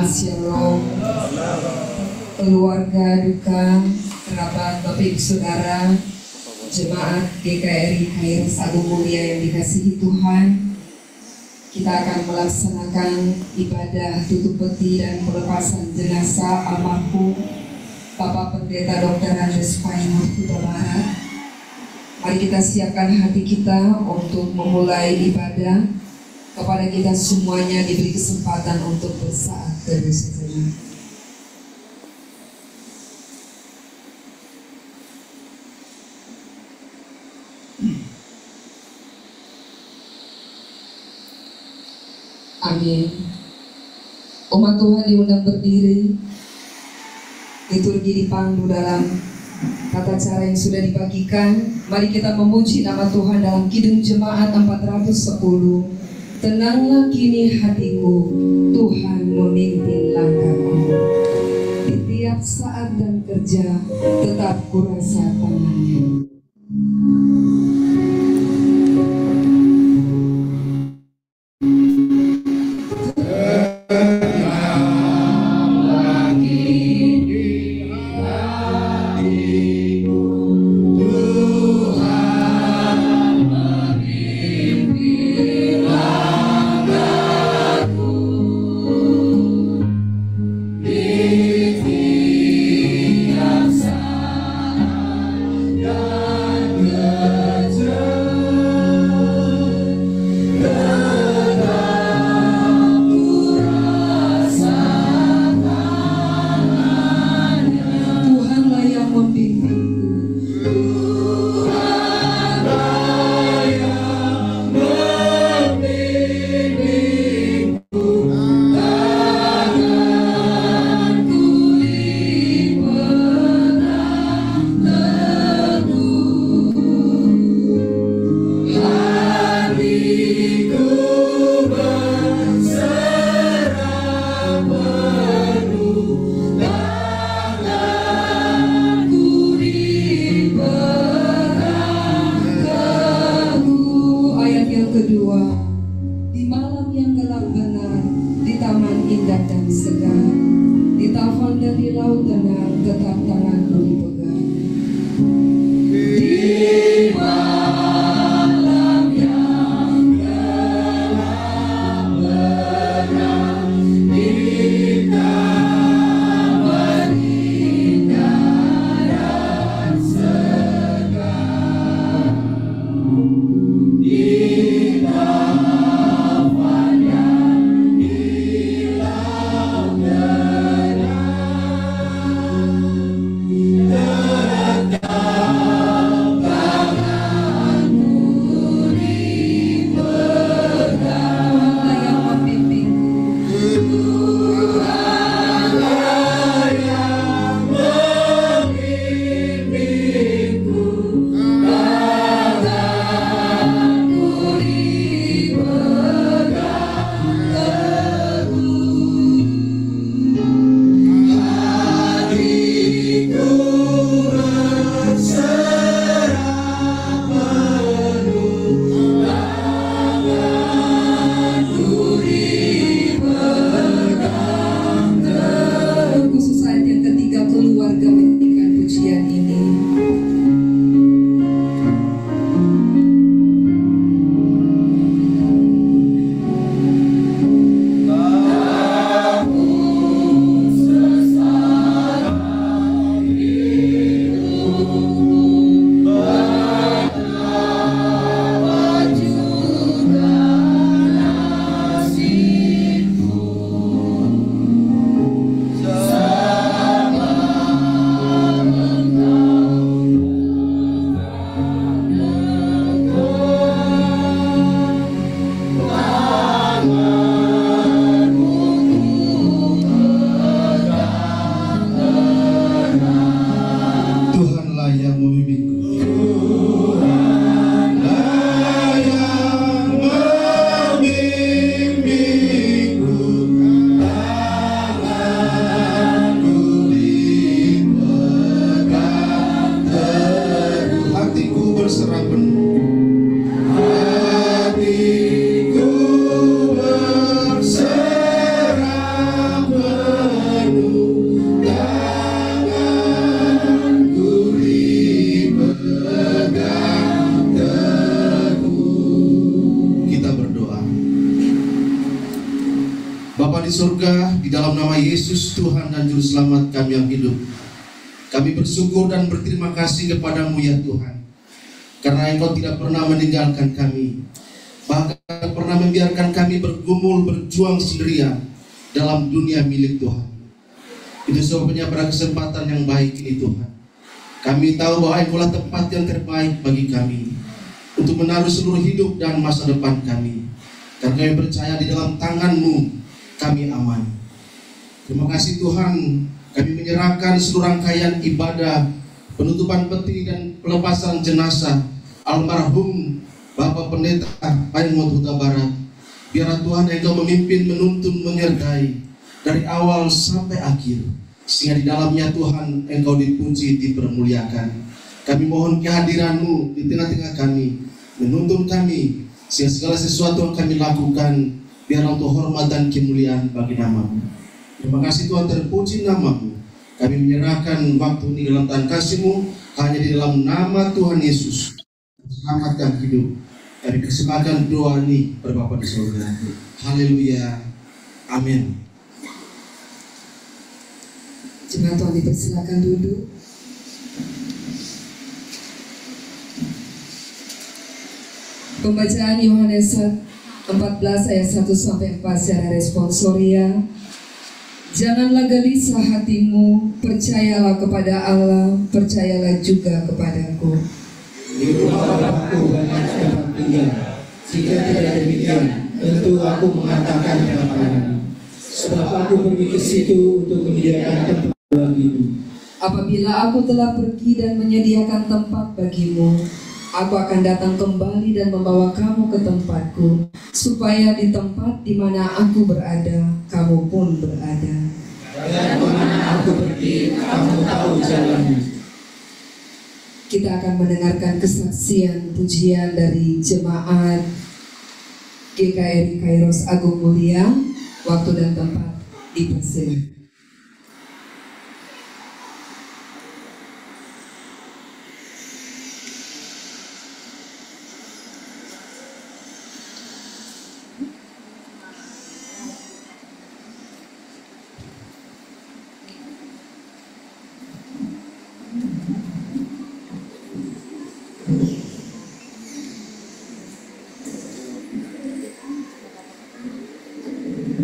Shalom, keluarga duka, kerabat, Bapak Ibu Saudara, jemaat GKRI Kairos Agung Mulia yang dikasihi Tuhan. Kita akan melaksanakan ibadah tutup peti dan pelepasan jenazah almarhum Bapak Pendeta Dr. Andes Painur Huta Barat. Mari kita siapkan hati kita untuk memulai ibadah. Kepada kita semuanya diberi kesempatan untuk bersaat teduh sejenak. Amin. Umat Tuhan diundang berdiri. Liturgi dipandu dalam tata cara yang sudah dibagikan. Mari kita memuji nama Tuhan dalam Kidung Jemaat 410. Tenanglah kini hatiku, Tuhan memimpin langkahku. Di tiap saat dan kerja, tetap kurasa tangannya. Yeah. Bapa di surga, di dalam nama Yesus Tuhan dan Juru Selamat kami yang hidup, kami bersyukur dan berterima kasih kepadamu ya Tuhan, karena Engkau tidak pernah meninggalkan kami, bahkan pernah membiarkan kami bergumul berjuang sendirian dalam dunia milik Tuhan. Itu sebabnya pada kesempatan yang baik ini Tuhan, kami tahu bahwa Engkau lah tempat yang terbaik bagi kami untuk menaruh seluruh hidup dan masa depan kami, karena kami percaya di dalam tangan-Mu kami aman. Terima kasih Tuhan, kami menyerahkan seluruh rangkaian ibadah penutupan peti dan pelepasan jenazah almarhum Bapak Pendeta Paimon Huta Barat. Biarlah Tuhan Engkau memimpin, menuntun, menyertai dari awal sampai akhir, sehingga di dalamnya Tuhan Engkau dipuji, dipermuliakan. Kami mohon kehadiran-Mu di tengah-tengah kami, menuntun kami, sehingga segala sesuatu yang kami lakukan biarlah untuk hormat dan kemuliaan bagi nama-Mu. Terima kasih Tuhan, terpuji nama-Mu. Kami menyerahkan waktu ini dalam tangan kasih-Mu, hanya di dalam nama Tuhan Yesus, selamat dan hidup. Kami persembahkan doa ini berbapa di surga. Haleluya. Amin. Jemaat Tuhan dipersilakan duduk. Pembacaan Yohanes 14 ayat 1 sampai 4 secara responsoria. Janganlah gelisah hatimu, percayalah kepada Allah, percayalah juga kepadaku. Di rumah Bapakku banyak tempat tinggal. Jika tidak demikian, tentu aku mengatakan kepadamu. Sebab aku pergi ke situ untuk menyediakan tempat bagimu. Apabila aku telah pergi dan menyediakan tempat bagimu, aku akan datang kembali dan membawa kamu ke tempatku, supaya di tempat di mana aku berada, kamu pun berada. Dan kemana aku pergi, kamu tahu jalannya. Kita akan mendengarkan kesaksian pujian dari jemaat GKRI Kairos Agung Mulia. Waktu dan tempat dipersilakan.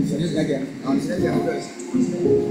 Serius lagi ya? Serius ya?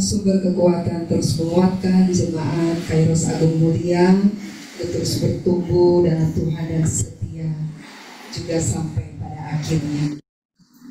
sumber kekuatan terus menguatkan jemaat Kairos Agung Mulia untuk terus bertumbuh dalam Tuhan dan setia juga sampai pada akhirnya.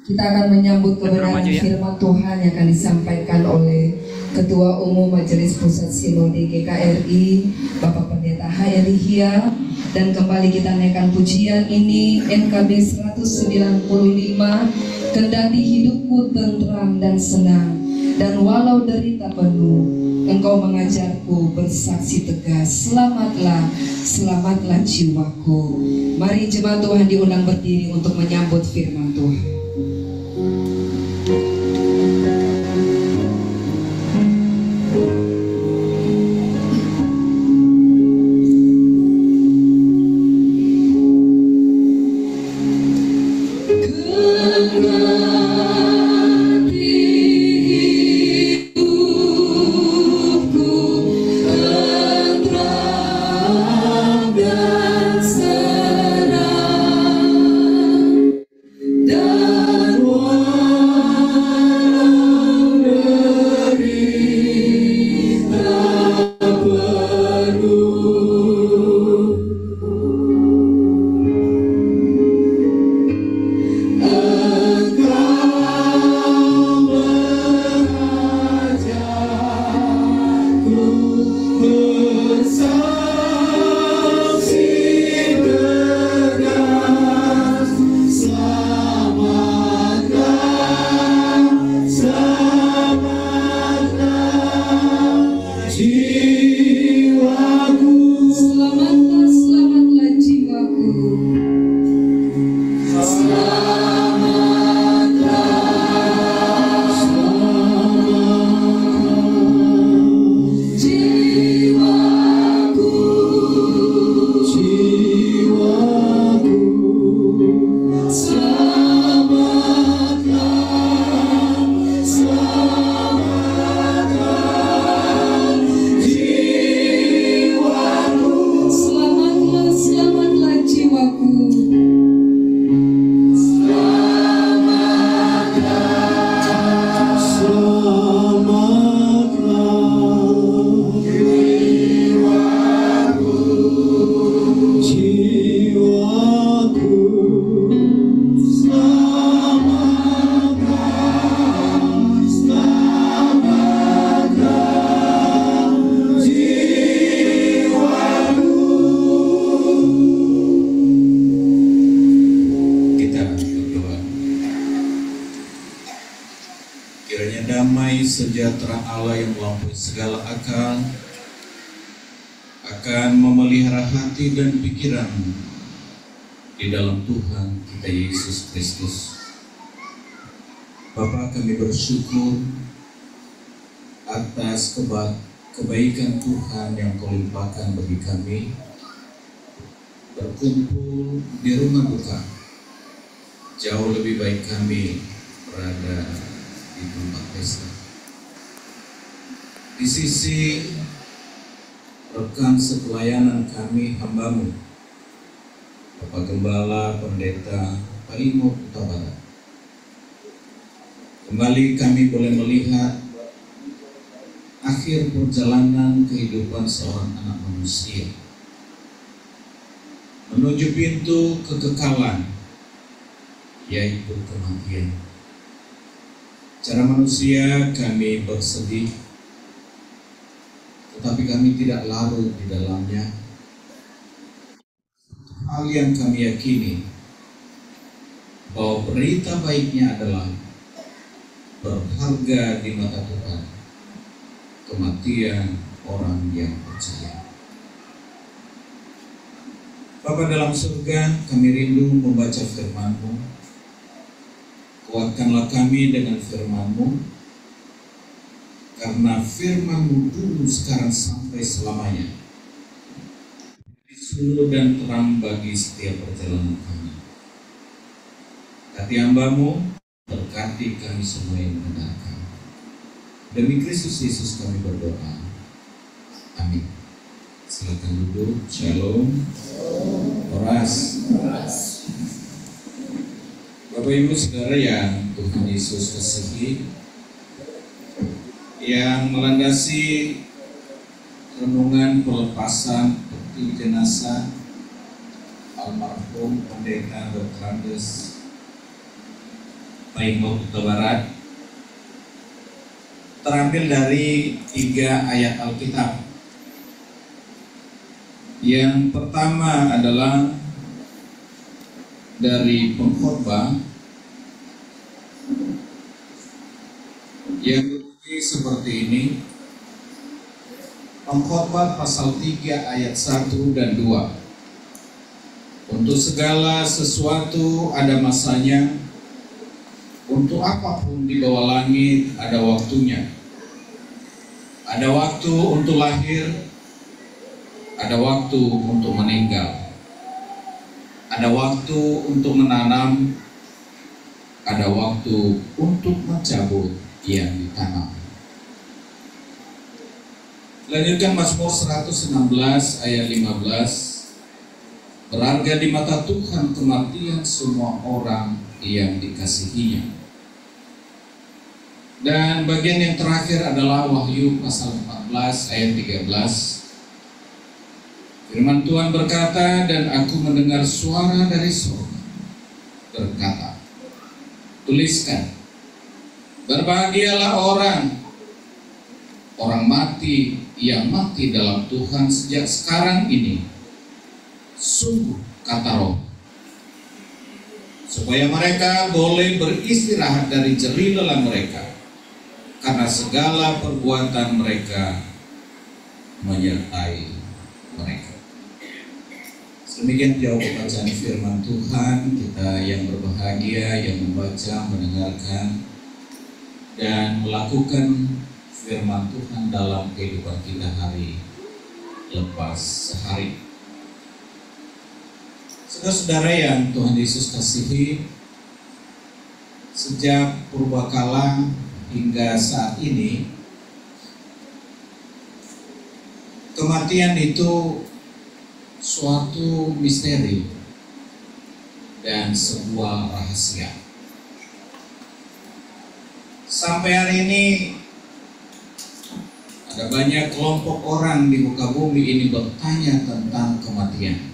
Kita akan menyambut kebenaran firman Tuhan yang akan disampaikan oleh Ketua Umum Majelis Pusat Sinode GKRI Bapak Pendeta Hayati Hia, dan kembali kita naikkan pujian ini NKB 195, kendati hidupku tentram dan senang, dan walau derita penuh, Engkau mengajarku bersaksi tegas, selamatlah, selamatlah jiwaku. Mari jemaat Tuhan diundang berdiri untuk menyambut firman Tuhan. Sejahtera Allah yang melampaui segala akal akan memelihara hati dan pikiran di dalam Tuhan kita Yesus Kristus. Bapa, kami bersyukur atas kebaikan Tuhan yang Kau limpahkan bagi kami berkumpul di rumah duka. Jauh lebih baik kami berada di tempat pesta. Di sisi rekan sepelayanan kami, hamba-Mu, Bapak Gembala Pendeta Paimo Utabara, kembali kami boleh melihat akhir perjalanan kehidupan seorang anak manusia menuju pintu kekekalan, yaitu kematian. Cara manusia kami bersedih, tetapi kami tidak larut di dalamnya. Hal yang kami yakini bahwa berita baiknya adalah berharga di mata Tuhan kematian orang yang percaya. Bapa dalam surga, kami rindu membaca firman-Mu. Kuatkanlah kami dengan firman-Mu, karena firman-Mu dulu, sekarang, sampai selamanya suluh dan terang bagi setiap perjalanan kami. Hati hamba-Mu, berkati kami semua yang mendengarkan. Demi Kristus Yesus kami berdoa. Amin. Silakan duduk. Shalom. Oras. Bapak Ibu Saudara yang Tuhan Yesus kasihi, yang melandasi renungan pelepasan peti jenazah almarhum Pendeta Dr. Andes Paingo Kuta Barat terambil dari 3 ayat Alkitab. Yang pertama adalah dari Pengkhotbah yang berbunyi seperti ini. Pengkhotbah pasal 3 ayat 1 dan 2. Untuk segala sesuatu ada masanya, untuk apapun di bawah langit ada waktunya. Ada waktu untuk lahir, ada waktu untuk meninggal, ada waktu untuk menanam, ada waktu untuk mencabut yang ditanam. Lanjutkan Mazmur 116 ayat 15. Berharga di mata Tuhan kematian semua orang yang dikasihinya. Dan bagian yang terakhir adalah Wahyu pasal 14 ayat 13. Firman Tuhan berkata, dan aku mendengar suara dari surga berkata, tuliskan, berbahagialah orang mati yang mati dalam Tuhan sejak sekarang ini. Sungguh, kata Roh, supaya mereka boleh beristirahat dari jerih lelah mereka, karena segala perbuatan mereka menyertai mereka. Demikian jauh bacaan firman Tuhan. Kita yang berbahagia, yang membaca, mendengarkan, dan melakukan firman Tuhan dalam kehidupan kita hari lepas sehari. Saudara-saudara yang Tuhan Yesus kasihi, sejak purbakala hingga saat ini, kematian itu suatu misteri dan sebuah rahasia. Sampai hari ini ada banyak kelompok orang di muka bumi ini bertanya tentang kematian.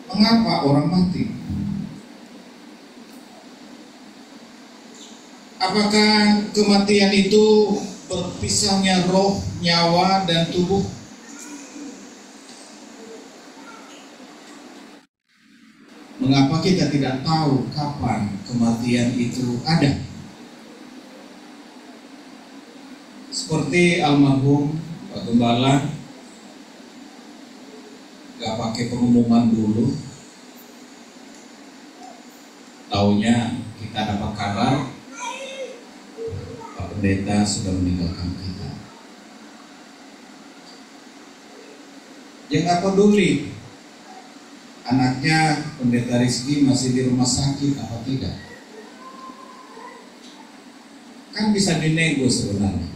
Mengapa orang mati? Apakah kematian itu berpisahnya roh, nyawa, dan tubuh? Mengapa kita tidak tahu kapan kematian itu ada? Seperti almarhum Pak Gembala, gak pakai pengumuman dulu, taunya kita dapat kabar Pak Pendeta sudah meninggalkan kita. Dia gak peduli anaknya Pendeta Rizky masih di rumah sakit apa tidak. Kan bisa dinego sebenarnya.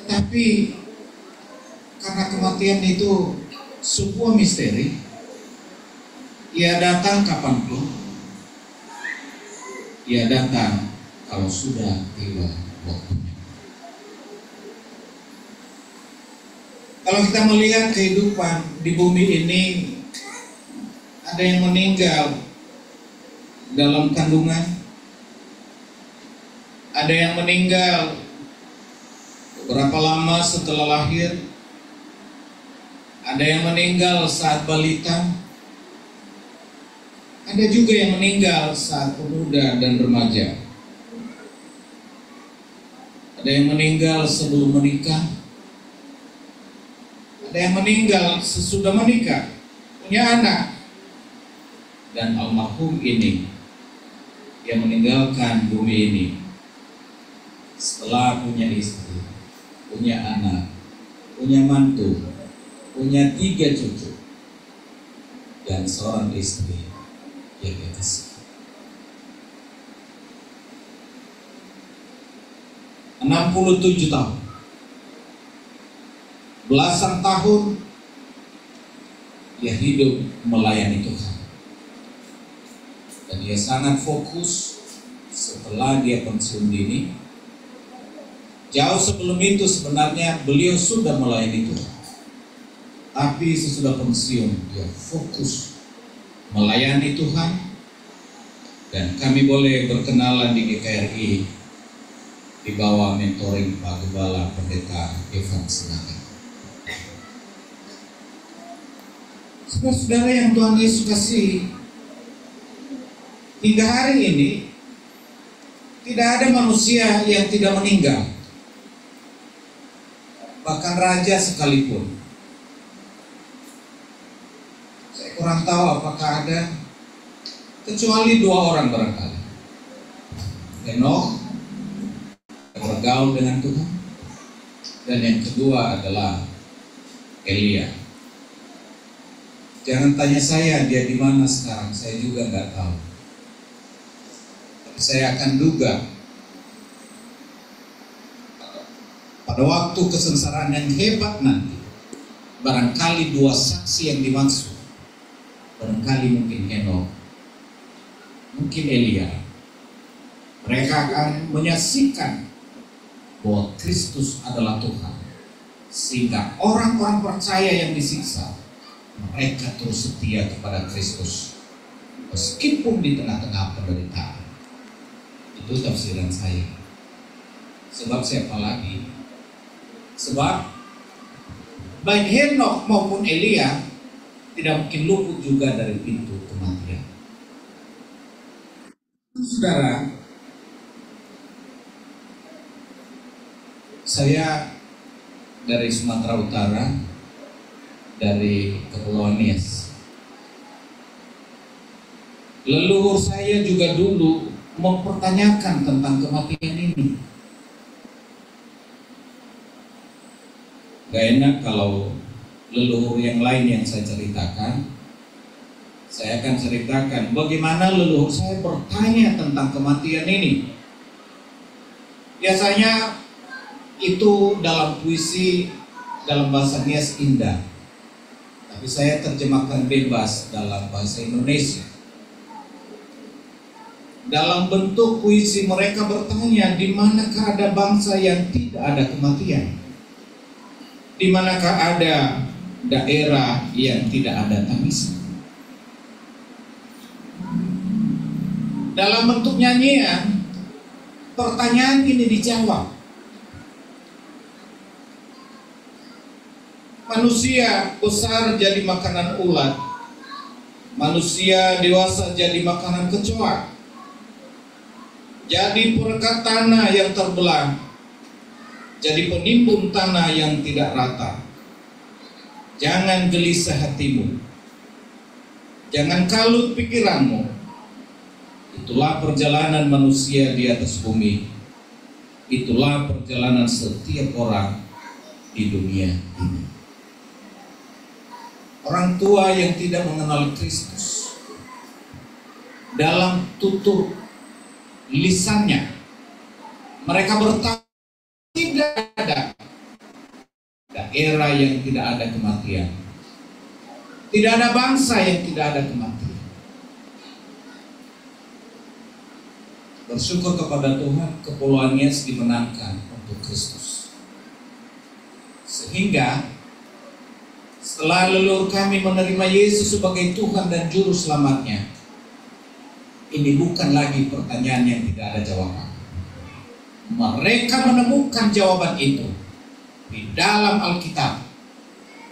Tetapi karena kematian itu sebuah misteri, ia datang kapanpun, ia datang kalau sudah tiba waktunya. Kalau kita melihat kehidupan di bumi ini, ada yang meninggal dalam kandungan, ada yang meninggal beberapa lama setelah lahir, ada yang meninggal saat balita, ada juga yang meninggal saat pemuda dan remaja, ada yang meninggal sebelum menikah, ada yang meninggal sesudah menikah, punya anak. Dan almarhum ini yang meninggalkan bumi ini setelah punya istri, punya anak, punya mantu, punya 3 cucu, dan seorang istri yang dia kasih. 67 tahun, belasan tahun dia hidup melayani Tuhan, dan dia sangat fokus setelah dia pensiun dini. Jauh sebelum itu sebenarnya beliau sudah melayani Tuhan. Tapi sesudah pensiun dia fokus melayani Tuhan. Dan kami boleh berkenalan di GKRI di bawah mentoring Pak Gembala Pendeta Evan Sinaga. Saudara-saudara yang Tuhan Yesus kasih, hingga hari ini tidak ada manusia yang tidak meninggal, bahkan raja sekalipun. Saya kurang tahu apakah ada, kecuali 2 orang barangkali. Henokh bergaul dengan Tuhan, dan yang kedua adalah Elia. Jangan tanya saya dia di mana sekarang, saya juga nggak tahu. Tapi saya akan duga pada waktu kesengsaraan yang hebat nanti, barangkali 2 saksi yang dimaksud, barangkali mungkin Henokh, mungkin Elia, mereka akan menyaksikan bahwa Kristus adalah Tuhan, sehingga orang-orang percaya yang disiksa, mereka terus setia kepada Kristus meskipun di tengah-tengah penderitaan. Itu tafsiran saya. Sebab siapa lagi? Sebab baik Henokh maupun Elia tidak mungkin luput juga dari pintu kematian. Saudara, saya dari Sumatera Utara, dari Kepulauan Nias. Leluhur saya juga dulu mempertanyakan tentang kematian ini. Gak enak kalau leluhur yang lain yang saya ceritakan. Saya akan ceritakan bagaimana leluhur saya bertanya tentang kematian ini. Biasanya itu dalam puisi, dalam bahasa Nias indah. Tapi saya terjemahkan bebas dalam bahasa Indonesia. Dalam bentuk puisi mereka bertanya, di manakah ada bangsa yang tidak ada kematian? Di manakah ada daerah yang tidak ada tangisan? Dalam bentuk nyanyian, pertanyaan ini dijawab. Manusia besar jadi makanan ulat, manusia dewasa jadi makanan kecoa, jadi perekat tanah yang terbelah, jadi penimbun tanah yang tidak rata. Jangan gelisah hatimu, jangan kalut pikiranmu. Itulah perjalanan manusia di atas bumi. Itulah perjalanan setiap orang di dunia ini. Orang tua yang tidak mengenal Kristus, dalam tutur lisannya mereka bertanya, tidak ada daerah yang tidak ada kematian, tidak ada bangsa yang tidak ada kematian. Bersyukur kepada Tuhan, Kepulauan Nias dimenangkan untuk Kristus, sehingga setelah leluhur kami menerima Yesus sebagai Tuhan dan Juru Selamatnya, ini bukan lagi pertanyaan yang tidak ada jawaban. Mereka menemukan jawaban itu di dalam Alkitab,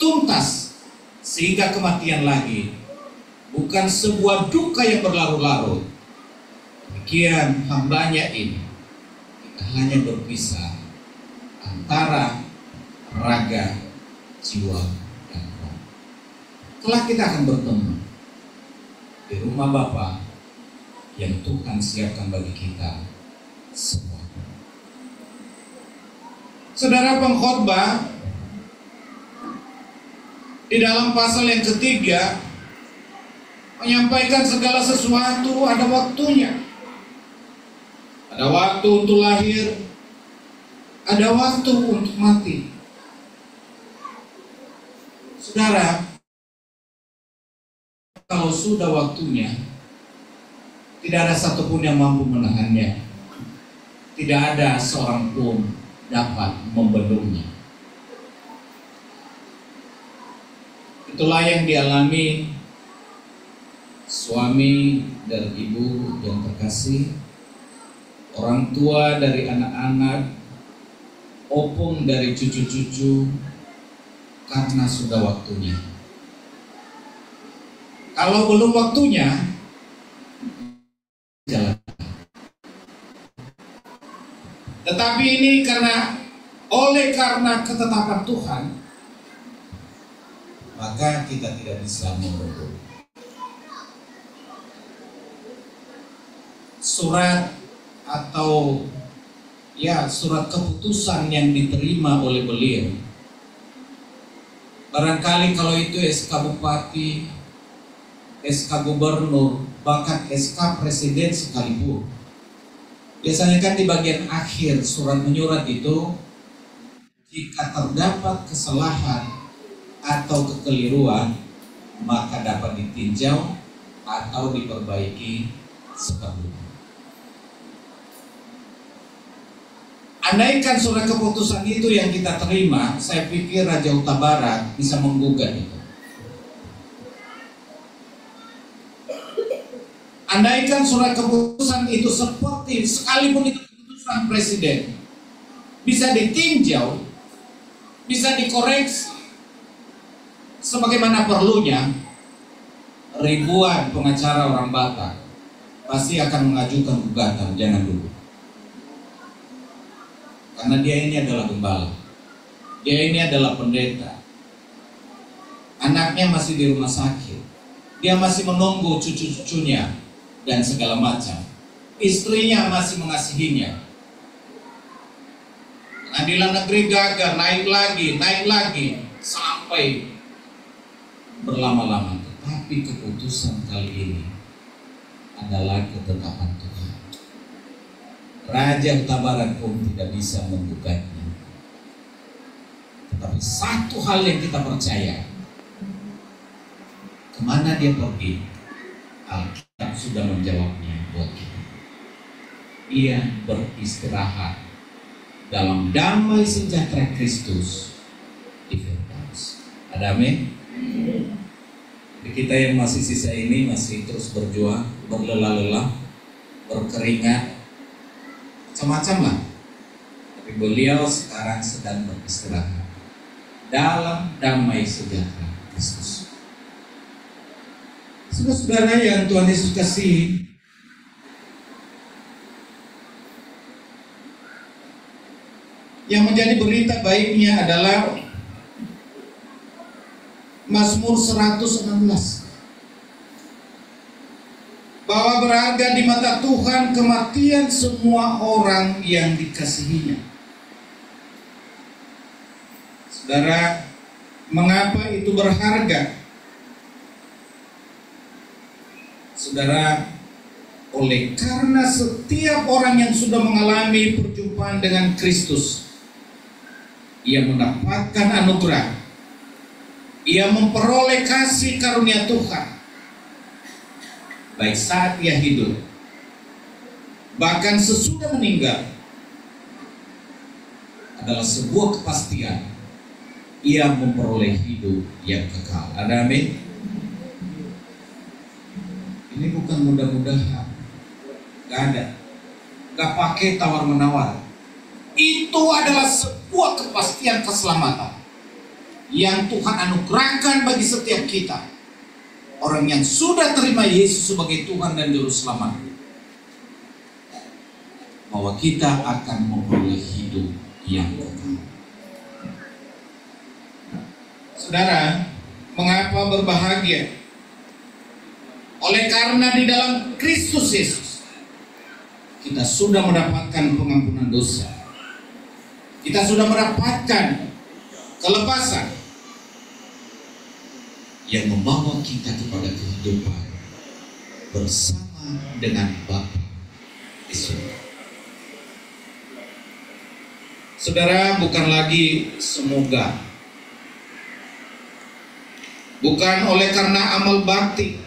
tuntas, sehingga kematian lagi bukan sebuah duka yang berlarut-larut. Demikian hambanya ini, kita hanya berpisah antara raga, jiwa, dan roh. Kelak kita akan bertemu di rumah Bapa yang Tuhan siapkan bagi kita semua. Saudara pengkhotbah di dalam pasal yang ketiga menyampaikan segala sesuatu ada waktunya. Ada waktu untuk lahir, ada waktu untuk mati. Saudara, kalau sudah waktunya, tidak ada satupun yang mampu menahannya. tidak ada seorang pun dapat membendungnya. Itulah yang dialami suami dan ibu yang terkasih, orang tua dari anak-anak, opung dari cucu-cucu, karena sudah waktunya. Kalau belum waktunya, jalan. Tetapi ini oleh karena ketetapan Tuhan, maka kita tidak bisa membendung. Surat atau surat keputusan yang diterima oleh beliau, barangkali kalau itu SK Bupati, SK Gubernur, bahkan SK Presiden sekalipun, biasanya kan di bagian akhir surat menyurat itu, jika terdapat kesalahan atau kekeliruan, maka dapat ditinjau atau diperbaiki seperlunya. Andaikan surat keputusan itu yang kita terima, saya pikir Raja Huta Barat bisa menggugat itu. Andaikan surat keputusan itu seperti, sekalipun itu keputusan presiden, bisa ditinjau, bisa dikoreksi sebagaimana perlunya, ribuan pengacara orang Batak pasti akan mengajukan gugatan, jangan dulu. Karena dia ini adalah gembala, dia ini adalah pendeta, anaknya masih di rumah sakit, dia masih menunggu cucu-cucunya dan segala macam, istrinya masih mengasihinya. Pengadilan negeri gagal, naik lagi, sampai berlama-lama. Tetapi keputusan kali ini adalah ketetapan Tuhan. Raja Huta Barat pun tidak bisa menggugatnya. Tetapi satu hal yang kita percaya, kemana dia pergi, Alkitab sudah menjawabnya buat kita. Ia beristirahat dalam damai sejahtera Kristus di Firdaus. Ada amin? Kita yang masih sisa ini masih terus berjuang, berlelah-lelah, berkeringat, macam-macam lah. Tapi beliau sekarang sedang beristirahat dalam damai sejahtera Kristus. Saudara-saudara yang Tuhan Yesus kasihi, yang menjadi berita baiknya adalah Mazmur 116, bahwa berharga di mata Tuhan kematian semua orang yang dikasihinya. Saudara, mengapa itu berharga? Saudara, oleh karena setiap orang yang sudah mengalami perjumpaan dengan Kristus, ia mendapatkan anugerah, ia memperoleh kasih karunia Tuhan, baik saat ia hidup, bahkan sesudah meninggal, adalah sebuah kepastian ia memperoleh hidup yang kekal. Ada amin? Ini bukan mudah-mudahan, gak ada, gak pakai tawar-menawar. Itu adalah sebuah kepastian keselamatan yang Tuhan anugerahkan bagi setiap kita, orang yang sudah terima Yesus sebagai Tuhan dan Juru Selamat, bahwa kita akan memperoleh hidup yang kekal. Saudara, mengapa berbahagia? Oleh karena di dalam Kristus Yesus kita sudah mendapatkan pengampunan dosa, kita sudah mendapatkan kelepasan yang membawa kita kepada kehidupan bersama dengan Bapa di surga. Saudara, bukan lagi semoga, bukan oleh karena amal bakti,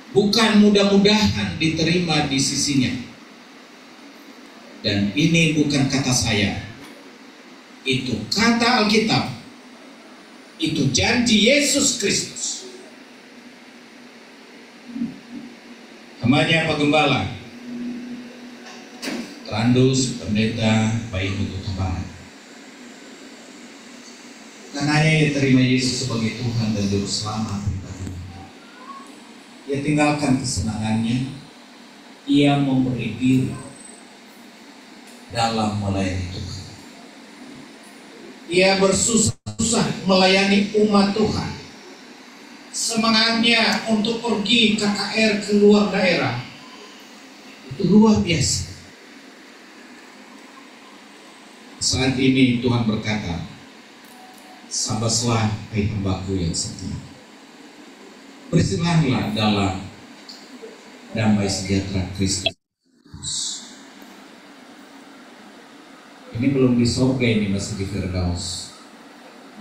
bukan mudah-mudahan diterima di sisinya, Dan ini bukan kata saya, itu kata Alkitab, itu janji Yesus Kristus. Namanya Pak Gembala, Trandus, pendeta, baik untuk tabanan. Karena ia terima Yesus sebagai Tuhan dan Juru Selamat pribadinya. Ia tinggalkan kesenangannya, ia memberi diri dalam melayani Tuhan. Ia bersusah-susah melayani umat Tuhan. Semangatnya untuk pergi KKR ke luar daerah itu luar biasa. Saat ini Tuhan berkata, "Sambaslah hai hambaku yang setia, bersihlah dalam damai sejahtera Kristus." Ini belum di sorga, ini masih di Firdaus.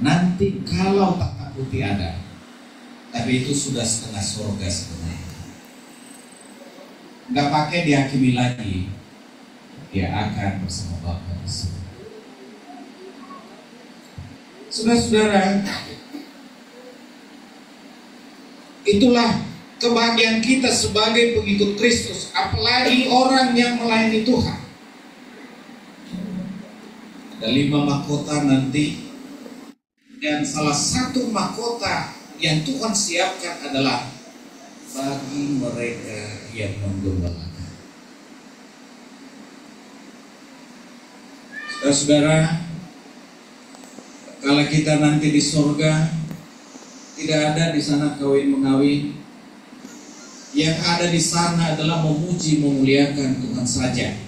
Nanti kalau tata putih ada, tapi itu sudah setengah sorga sebenarnya. Nggak pakai dihakimi lagi, dia akan bersama Bapa di surga. Saudara-saudara, itulah kebahagiaan kita sebagai pengikut Kristus, apalagi orang yang melayani Tuhan. Ada 5 mahkota nanti, dan salah satu mahkota yang Tuhan siapkan adalah bagi mereka yang menggembalakan. Saudara-saudara, kalau kita nanti di surga, tidak ada di sana kawin-mengawin. Yang ada di sana adalah memuji, memuliakan Tuhan saja.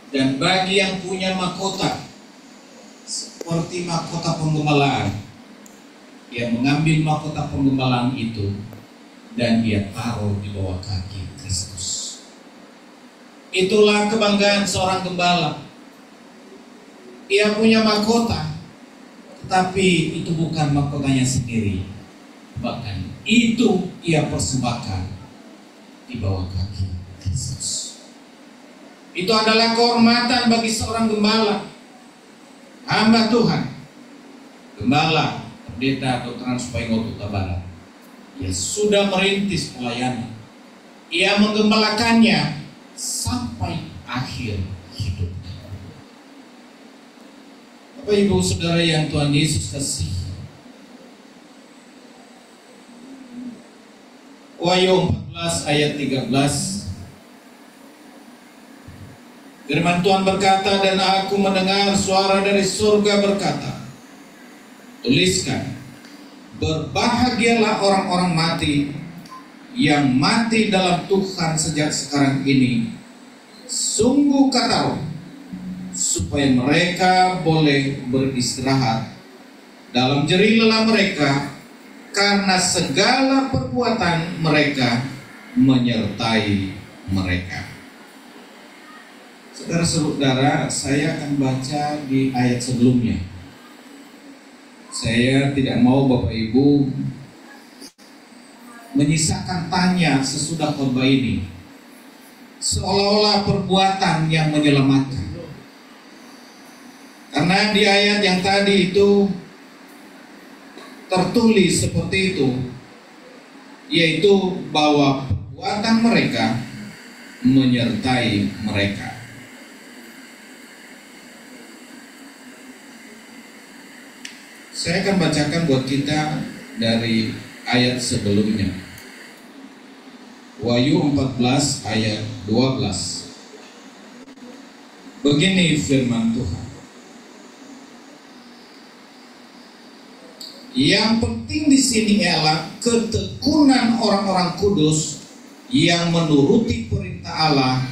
Dan bagi yang punya mahkota, seperti mahkota penggembalaan, dia mengambil mahkota penggembalaan itu dan dia taruh di bawah kaki Kristus. Itulah kebanggaan seorang gembala. Ia punya mahkota, tapi itu bukan mahkotanya sendiri, bahkan itu ia persembahkan di bawah kaki Kristus. Itu adalah kehormatan bagi seorang gembala, hamba Tuhan, gembala, pendeta atau transpaingotu tabanan. Ia sudah merintis pelayanan, ia menggembalakannya sampai akhir hidupnya. Bapak Ibu Saudara yang Tuhan Yesus kasih, Wahyu 14 ayat 13, firman Tuhan berkata, "Dan aku mendengar suara dari surga berkata, tuliskan, berbahagialah orang-orang mati yang mati dalam Tuhan sejak sekarang ini. Sungguh kata Roh, supaya mereka boleh beristirahat dalam jerih lelah mereka, karena segala perbuatan mereka menyertai mereka." Saudara-saudara, saya akan baca di ayat sebelumnya. Saya tidak mau Bapak Ibu menyisakan tanya sesudah khotbah ini, seolah-olah perbuatan yang menyelamatkan. Karena di ayat yang tadi itu tertulis seperti itu, yaitu bahwa perbuatan mereka menyertai mereka. Saya akan bacakan buat kita dari ayat sebelumnya. Wahyu 14 ayat 12. Begini firman Tuhan. Yang penting di sini ialah ketekunan orang-orang kudus yang menuruti perintah Allah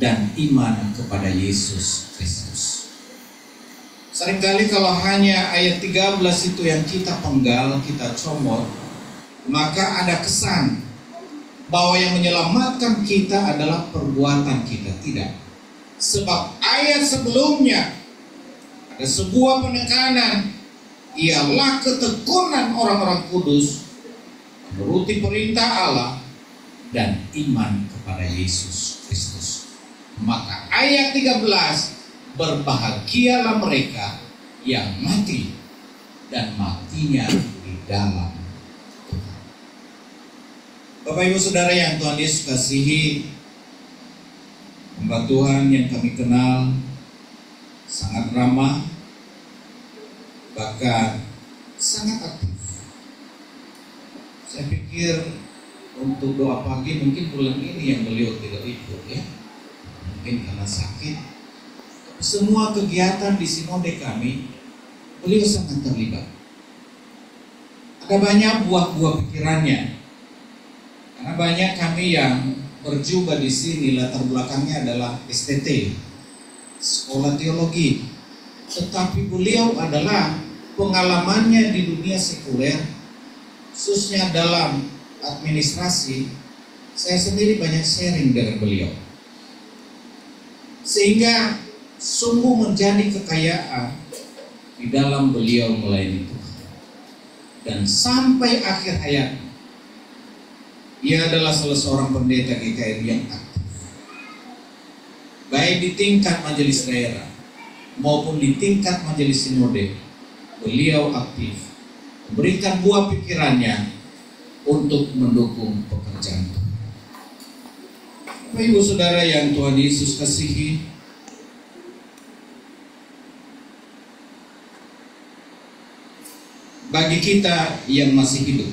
dan iman kepada Yesus Kristus. Seringkali kalau hanya ayat 13 itu yang kita penggal, kita comot, maka ada kesan bahwa yang menyelamatkan kita adalah perbuatan kita. Tidak. Sebab ayat sebelumnya ada sebuah penekanan, ialah ketekunan orang-orang kudus menuruti perintah Allah dan iman kepada Yesus Kristus. Maka ayat 13, berbahagialah mereka yang mati dan matinya di dalam Tuhan. Bapak Ibu Saudara yang Tuhan Yesus kasihi, hamba Tuhan yang kami kenal sangat ramah, bahkan sangat aktif. Saya pikir untuk doa pagi mungkin bulan ini yang beliau tidak ikut ya, mungkin karena sakit. Semua kegiatan di sinode kami beliau sangat terlibat. Ada banyak buah-buah pikirannya. Karena banyak kami yang berjumpa di sini latar belakangnya adalah STT, sekolah teologi. Tetapi beliau adalah pengalamannya di dunia sekuler, khususnya dalam administrasi. Saya sendiri banyak sharing dengan beliau, sehingga sungguh menjadi kekayaan di dalam beliau melayani Tuhan. Dan sampai akhir hayatnya, ia adalah salah seorang pendeta GKRI yang aktif, baik di tingkat majelis daerah maupun di tingkat majelis sinode. Beliau aktif memberikan buah pikirannya untuk mendukung pekerjaan Tuhan. Bapak Ibu Saudara yang Tuhan Yesus kasihi, bagi kita yang masih hidup,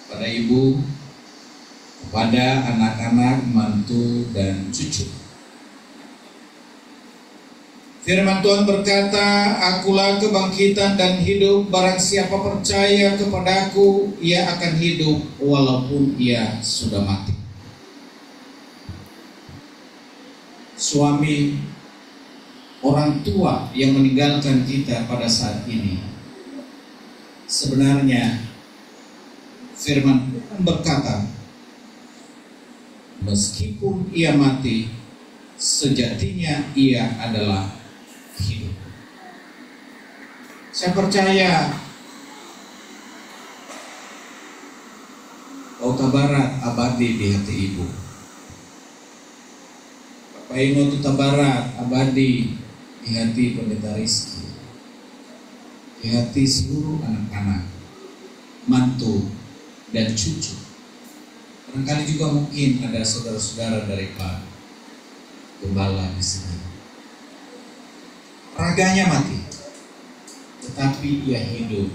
pada ibu, kepada anak-anak, mantu, dan cucu, firman Tuhan berkata, akulah kebangkitan dan hidup, barang siapa percaya kepadaku, ia akan hidup walaupun ia sudah mati. Suami, orang tua yang meninggalkan kita pada saat ini, sebenarnya firman Tuhan berkata, meskipun ia mati, sejatinya ia adalah hidup. Saya percaya Kota Barat abadi di hati ibu, Bapak Imo Tuta Barat abadi di hati Pendeta Rizky, di hati seluruh anak-anak, mantu, dan cucu. Barangkali juga mungkin ada saudara-saudara dari Pak Gembala di sini. Raganya mati, tetapi ia hidup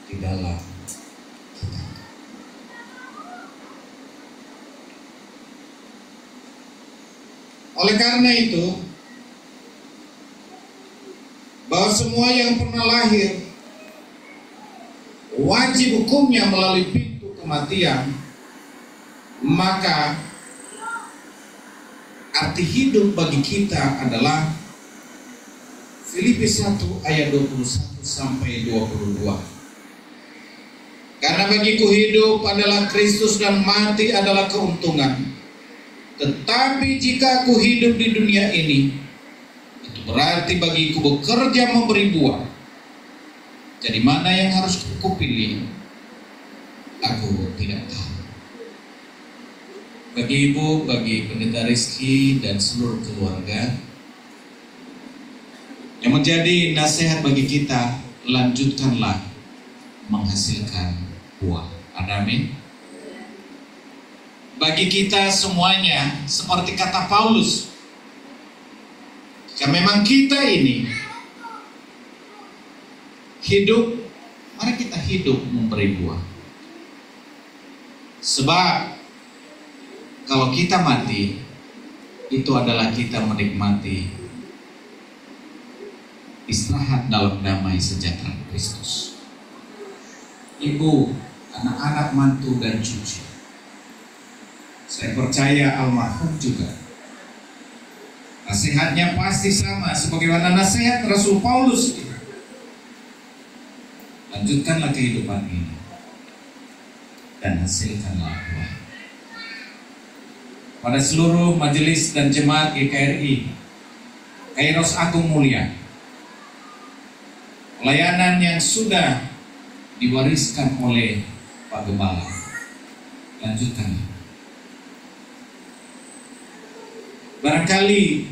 di dalam kita. Oleh karena itu, bahwa semua yang pernah lahir wajib hukumnya melalui pintu kematian, maka arti hidup bagi kita adalah Filipi 1 ayat 21 sampai 22. Karena bagiku hidup adalah Kristus dan mati adalah keuntungan. Tetapi jika aku hidup di dunia ini, itu berarti bagiku bekerja memberi buah. Jadi mana yang harus aku pilih? Aku tidak tahu. Bagi ibu, bagi Pendeta Rizky dan seluruh keluarga, yang menjadi nasihat bagi kita, lanjutkanlah menghasilkan buah. Amin. Bagi kita semuanya, seperti kata Paulus, jika memang kita ini hidup, mari kita hidup memberi buah. Sebab kalau kita mati, itu adalah kita menikmati istirahat dalam damai sejahtera Kristus. Ibu, anak-anak, mantu, dan cucu, saya percaya almarhum juga nasihatnya pasti sama sebagaimana nasihat Rasul Paulus. Lanjutkanlah kehidupan ini dan hasilkanlah buah. Pada seluruh majelis dan jemaat GKRI Kairos Agung Mulia, pelayanan yang sudah diwariskan oleh Pak Gembala, lanjutkan. Barangkali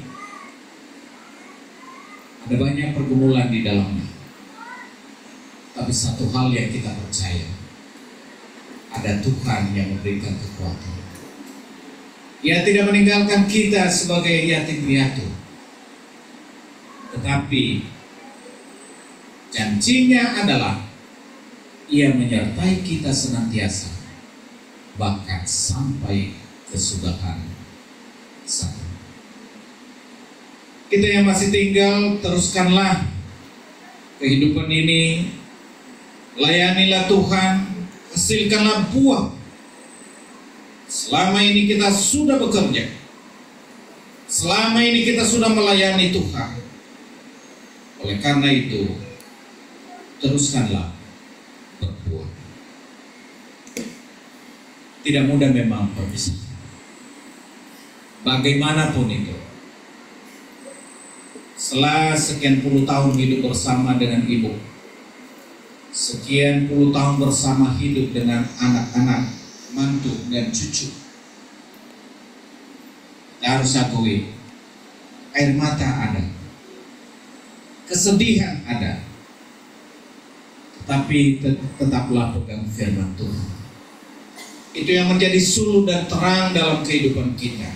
ada banyak pergumulan di dalamnya. Tapi satu hal yang kita percaya, ada Tuhan yang memberikan kekuatan. Ia tidak meninggalkan kita sebagai yatim piatu, tetapi janjinya adalah Ia menyertai kita senantiasa, bahkan sampai kesudahan zaman. Kita yang masih tinggal, teruskanlah kehidupan ini, layanilah Tuhan, hasilkanlah buah. Selama ini kita sudah bekerja, selama ini kita sudah melayani Tuhan. Oleh karena itu, teruskanlah berbuat. Tidak mudah memang perpisahan, bagaimanapun itu. Setelah sekian puluh tahun hidup bersama dengan ibu, sekian puluh tahun bersama hidup dengan anak-anak, mantu dan cucu, kita harus akui, air mata ada, kesedihan ada, tetapi tetaplah pegang firman Tuhan. Itu yang menjadi suluh dan terang dalam kehidupan kita.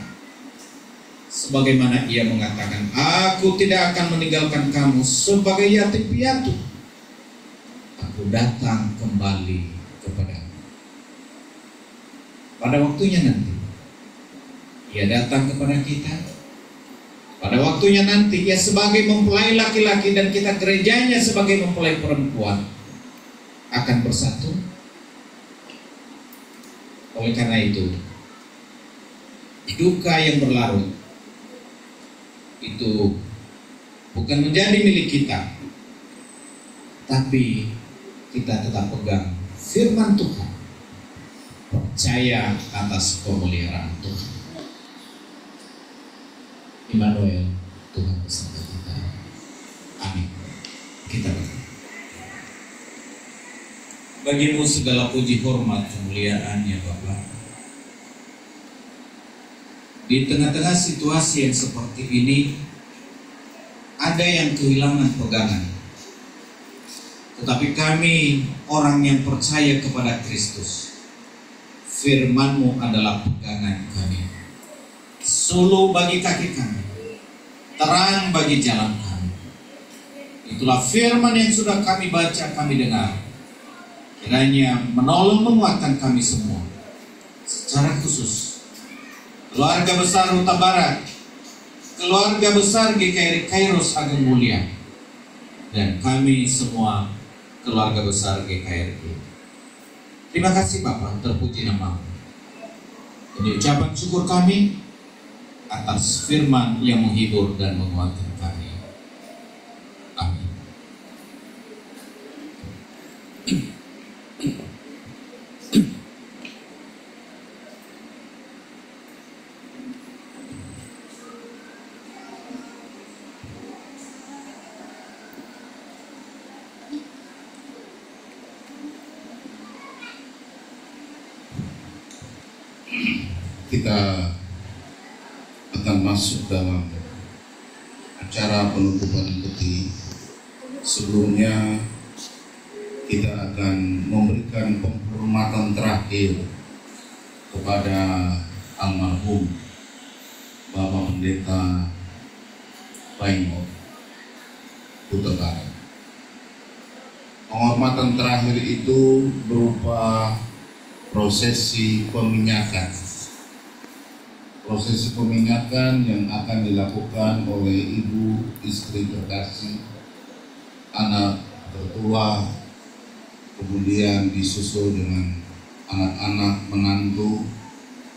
Sebagaimana Ia mengatakan, aku tidak akan meninggalkan kamu sebagai yatim piatu. Aku datang kembali kepadamu. Pada waktunya nanti, Ia datang kepada kita. Pada waktunya nanti, Ia sebagai mempelai laki-laki dan kita gerejanya sebagai mempelai perempuan akan bersatu. Oleh karena itu, duka yang berlarut itu bukan menjadi milik kita, tapi kita tetap pegang firman Tuhan, percaya atas pemeliharaan Tuhan. Immanuel, Tuhan bersama kita. Amin. Kita berdoa. Bagimu segala puji hormat kemuliaan ya Bapa. Di tengah-tengah situasi yang seperti ini, ada yang kehilangan pegangan. Tetapi kami orang yang percaya kepada Kristus, firman-Mu adalah pegangan kami, suluh bagi kaki kami, terang bagi jalan kami. Itulah firman yang sudah kami baca, kami dengar. Kiranya menolong menguatkan kami semua, secara khusus keluarga besar Huta Barat, keluarga besar GKRI Kairos Ageng Mulia, dan kami semua keluarga besar GKRI. Terima kasih Bapak, terpuji nama-Mu. Ini ucapan syukur kami atas firman yang menghibur dan menguatkan kami. Amin. Kita akan masuk dalam acara penutupan peti. Sebelumnya kita akan memberikan penghormatan terakhir kepada almarhum Bapak Pendeta Baimot Huta Barat. Penghormatan terakhir itu berupa prosesi peminyakan. Prosesi peminyakan yang akan dilakukan oleh ibu, istri terkasih, anak tertua, kemudian disusul dengan anak-anak, menantu,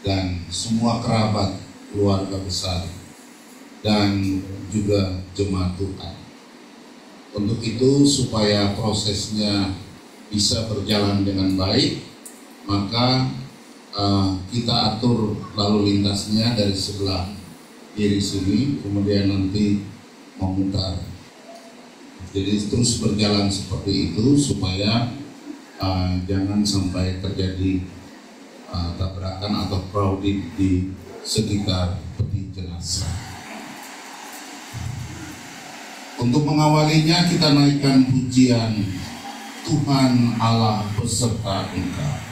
dan semua kerabat keluarga besar, dan juga jemaat Tuhan. Untuk itu, supaya prosesnya bisa berjalan dengan baik, maka kita atur lalu lintasnya dari sebelah kiri sini, kemudian nanti memutar. Jadi terus berjalan seperti itu supaya jangan sampai terjadi tabrakan atau crowded di sekitar peti jenazah. Untuk mengawalinya kita naikkan pujian Tuhan Allah beserta Engkau.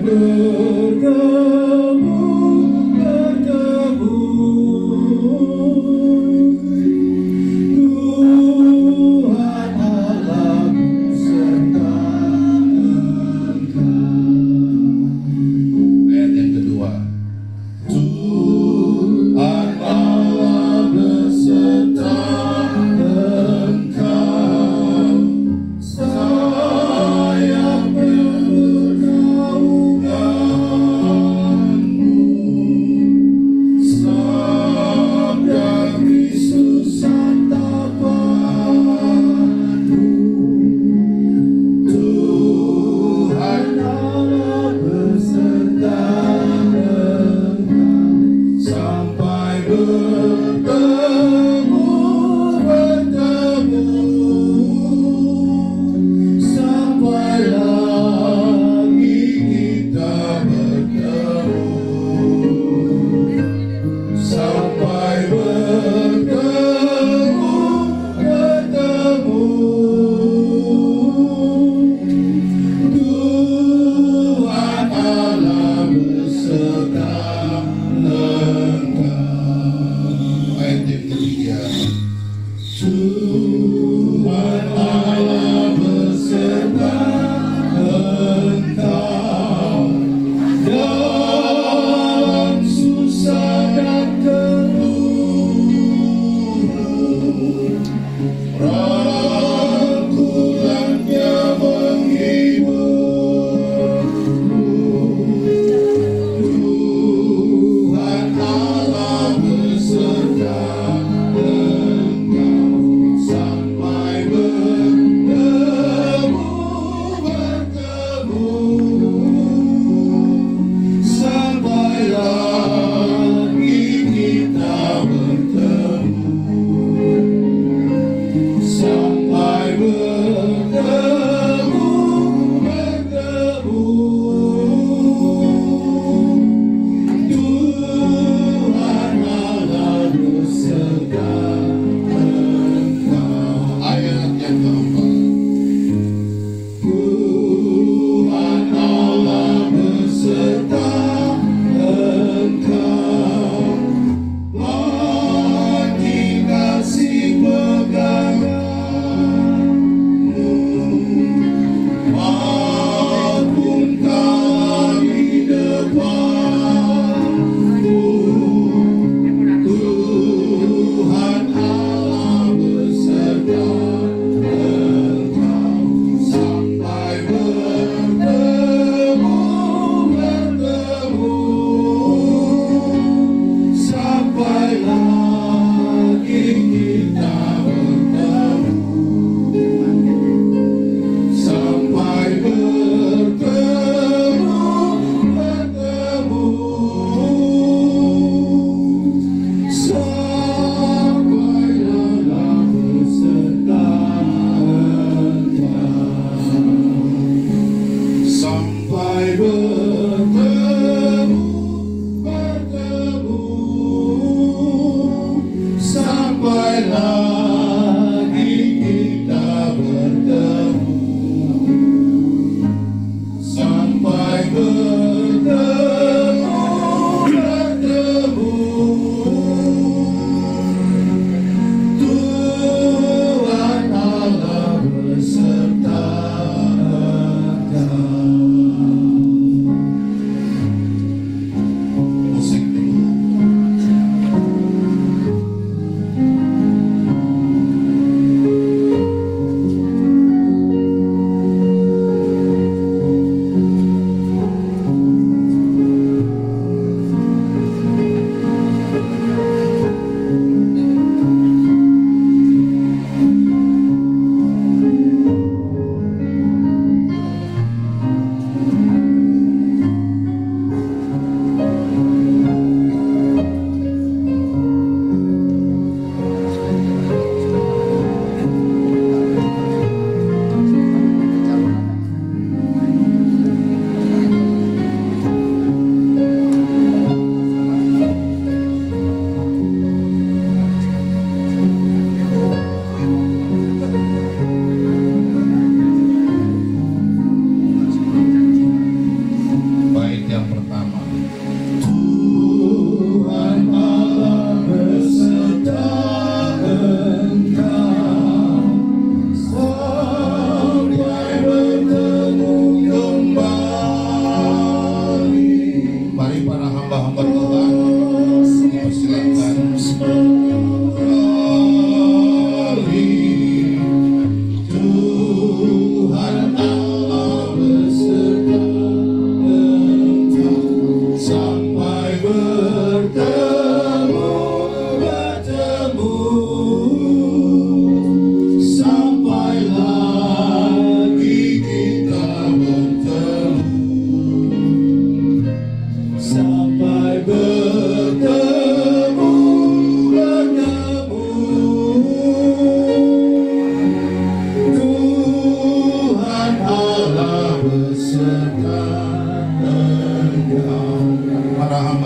Bertemu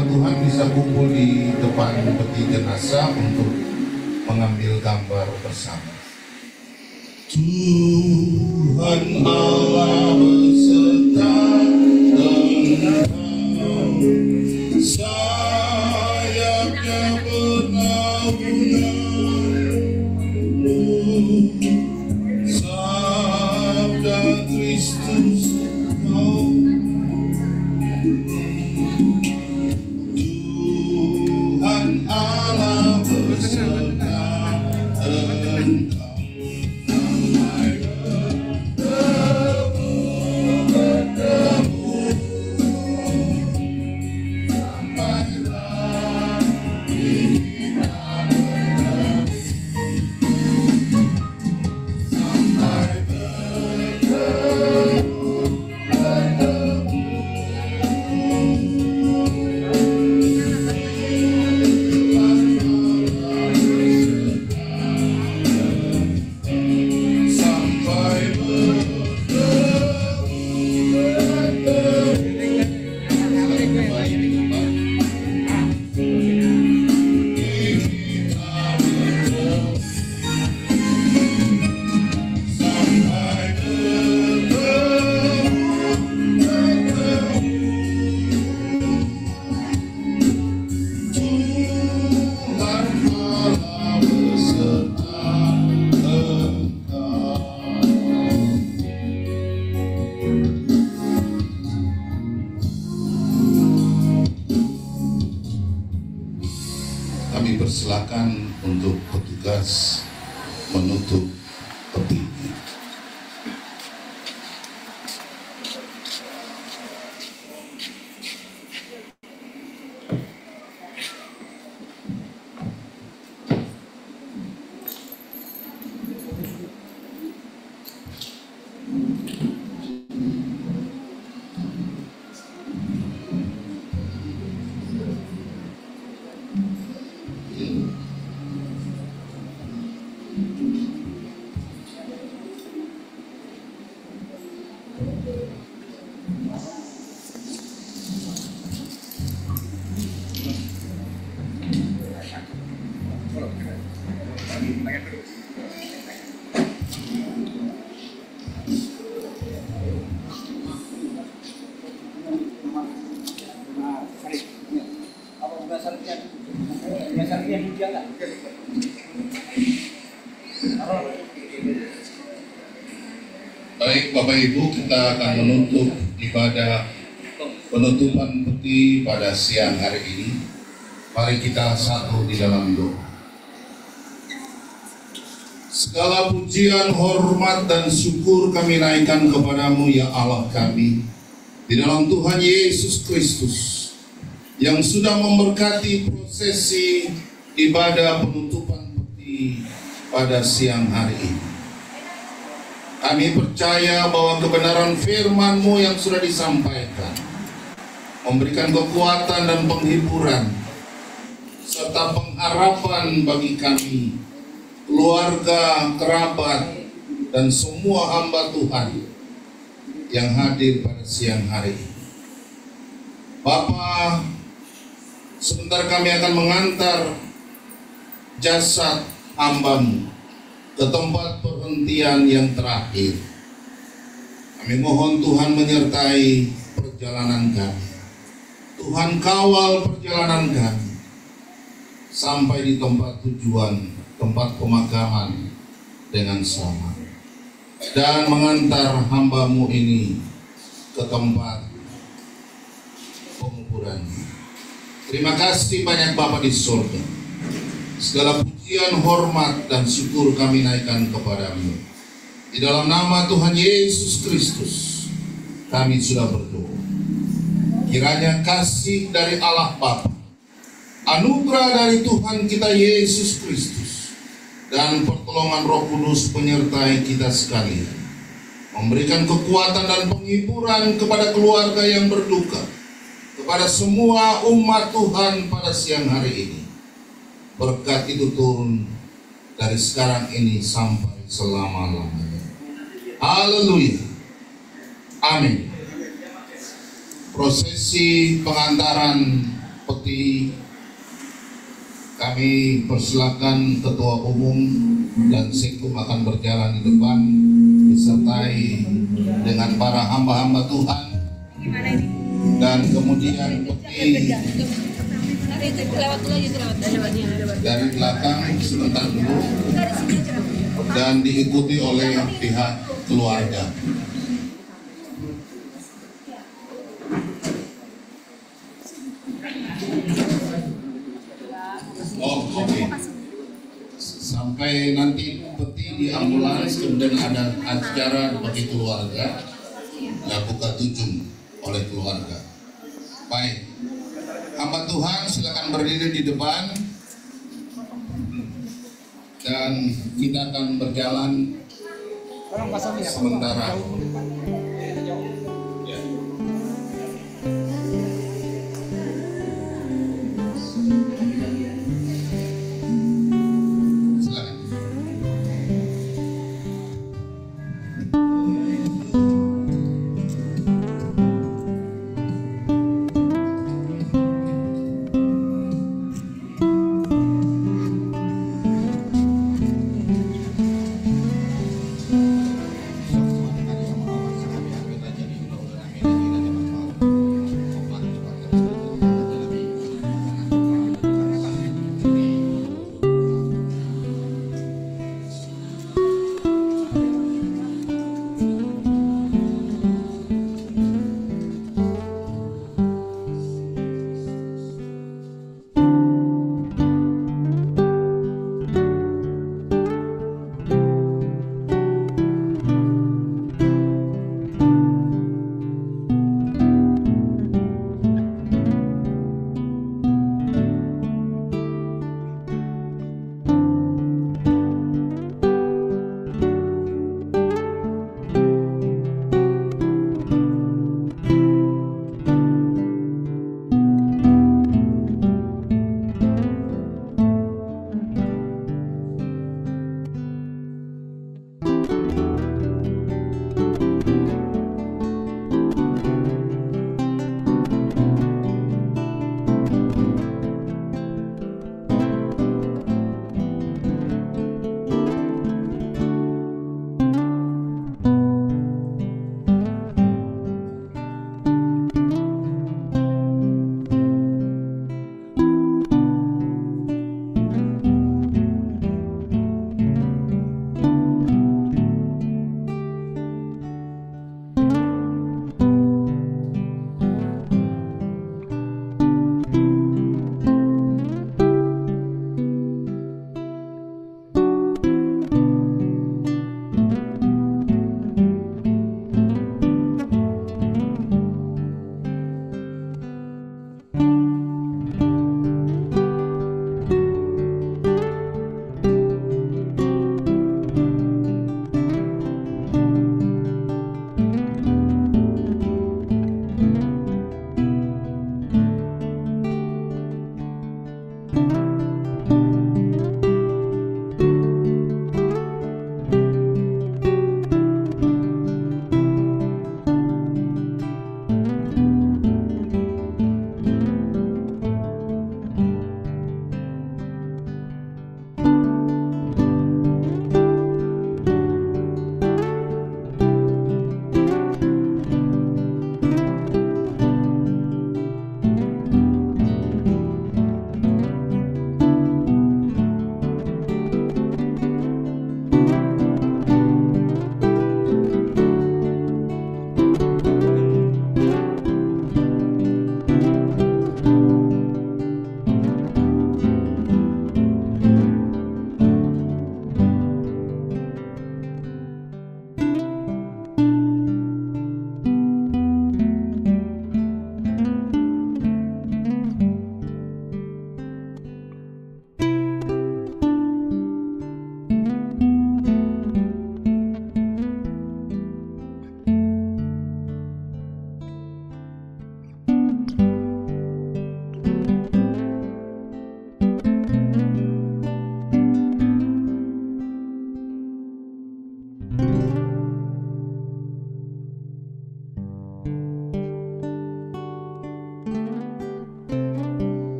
hamba Tuhan bisa kumpul di depan peti jenazah untuk mengambil gambar bersama. Tuhan Allah beserta engkau, sayapnya bernaung-naung, sabda Kristus kau. Tuhan Allah beserta engkau. Kami persilakan untuk petugas menutup peti. Baik Bapak Ibu, kita akan menutup ibadah penutupan peti pada siang hari ini. Mari kita satu di dalam doa. Segala pujian, hormat, dan syukur kami naikkan kepadamu ya Allah kami, di dalam Tuhan Yesus Kristus, yang sudah memberkati prosesi ibadah penutupan peti pada siang hari ini. Kami percaya bahwa kebenaran firman-Mu yang sudah disampaikan memberikan kekuatan dan penghiburan serta pengharapan bagi kami, keluarga, kerabat, dan semua hamba Tuhan yang hadir pada siang hari ini. Bapa, sebentar kami akan mengantar jasad hamba-Mu ke tempat perhentian yang terakhir. Kami mohon Tuhan menyertai perjalanan kami. Tuhan kawal perjalanan kami sampai di tempat tujuan, tempat pemakaman dengan selamat, dan mengantar hamba-Mu ini ke tempat penguburan. Terima kasih banyak Bapa di surga. Segala pujian, hormat, dan syukur kami naikkan kepadamu. Di dalam nama Tuhan Yesus Kristus kami sudah berdoa. Kiranya kasih dari Allah Bapa, anugerah dari Tuhan kita Yesus Kristus, dan pertolongan Roh Kudus penyertai kita sekalian, memberikan kekuatan dan penghiburan kepada keluarga yang berduka, kepada semua umat Tuhan pada siang hari ini. Berkat itu turun dari sekarang ini sampai selama-lamanya. Haleluya. Amin. Prosesi pengantaran peti, kami persilakan Ketua Umum dan Sektum akan berjalan di depan disertai dengan para hamba-hamba Tuhan, dan kemudian peti dari belakang sebentar dulu dan diikuti oleh pihak keluarga. Oh, oke. Sampai nanti peti di ambulans, kemudian ada acara bagi keluarga, buka tujung oleh keluarga. Baik, hamba Tuhan silakan berdiri di depan dan kita akan berjalan sementara.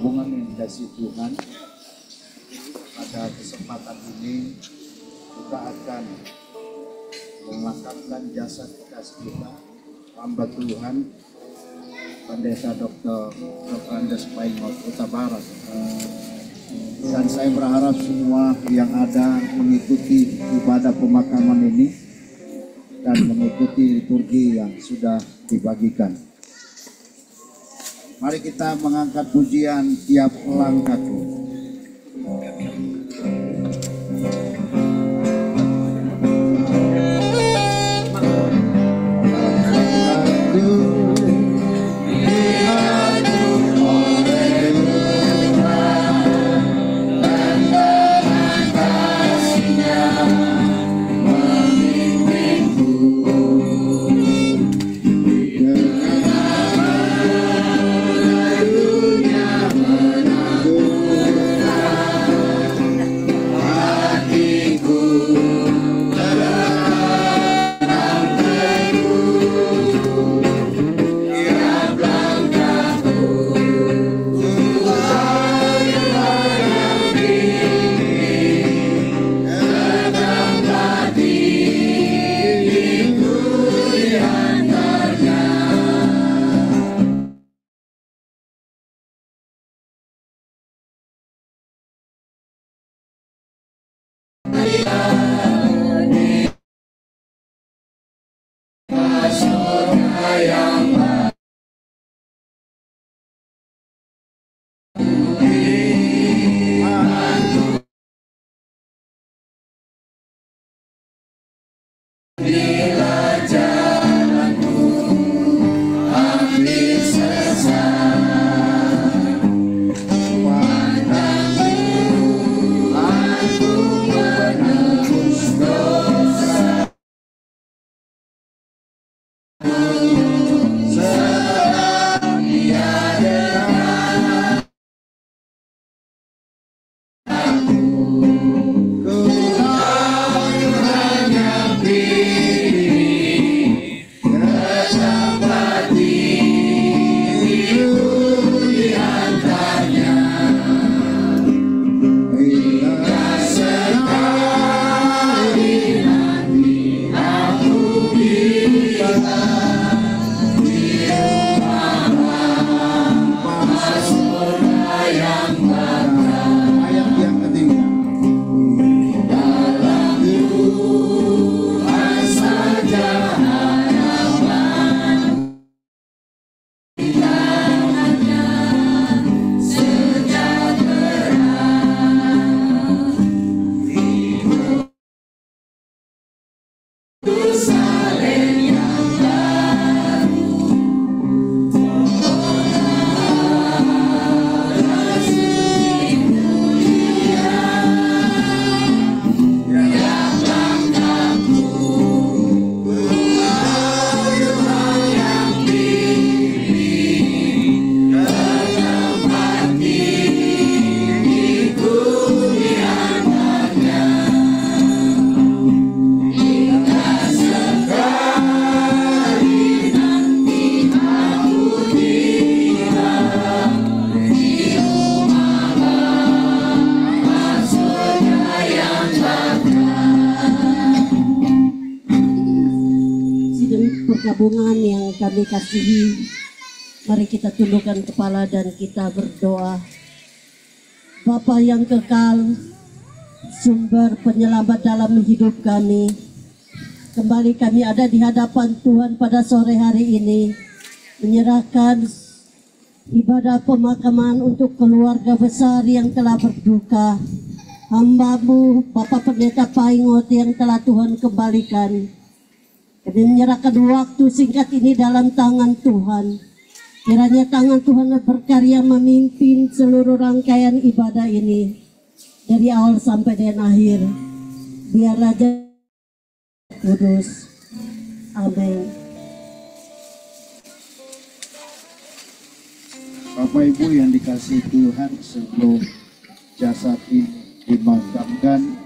bergabungan yang dikasihi Tuhan, pada kesempatan ini kita akan memakamkan jasad kekasih kita, hamba Tuhan, Pendeta Dr. Andes Paingot Huta Barat. Dan saya berharap semua yang ada mengikuti ibadah pemakaman ini dan mengikuti liturgi yang sudah dibagikan. Mari kita mengangkat pujian tiap langkahku. Gabungan yang kami kasihi, mari kita tundukkan kepala dan kita berdoa. Bapa yang kekal, sumber penyelamat dalam hidup kami, kembali kami ada di hadapan Tuhan pada sore hari ini, menyerahkan ibadah pemakaman untuk keluarga besar yang telah berduka, hamba-Mu Bapak Pendeta Paingot yang telah Tuhan kembalikan. Kami menyerahkan waktu singkat ini dalam tangan Tuhan. Kiranya tangan Tuhan berkarya memimpin seluruh rangkaian ibadah ini dari awal sampai dengan akhir. Biar Raja Kudus. Amin. Bapak Ibu yang dikasihi Tuhan, sebelum jasad ini dimakamkan,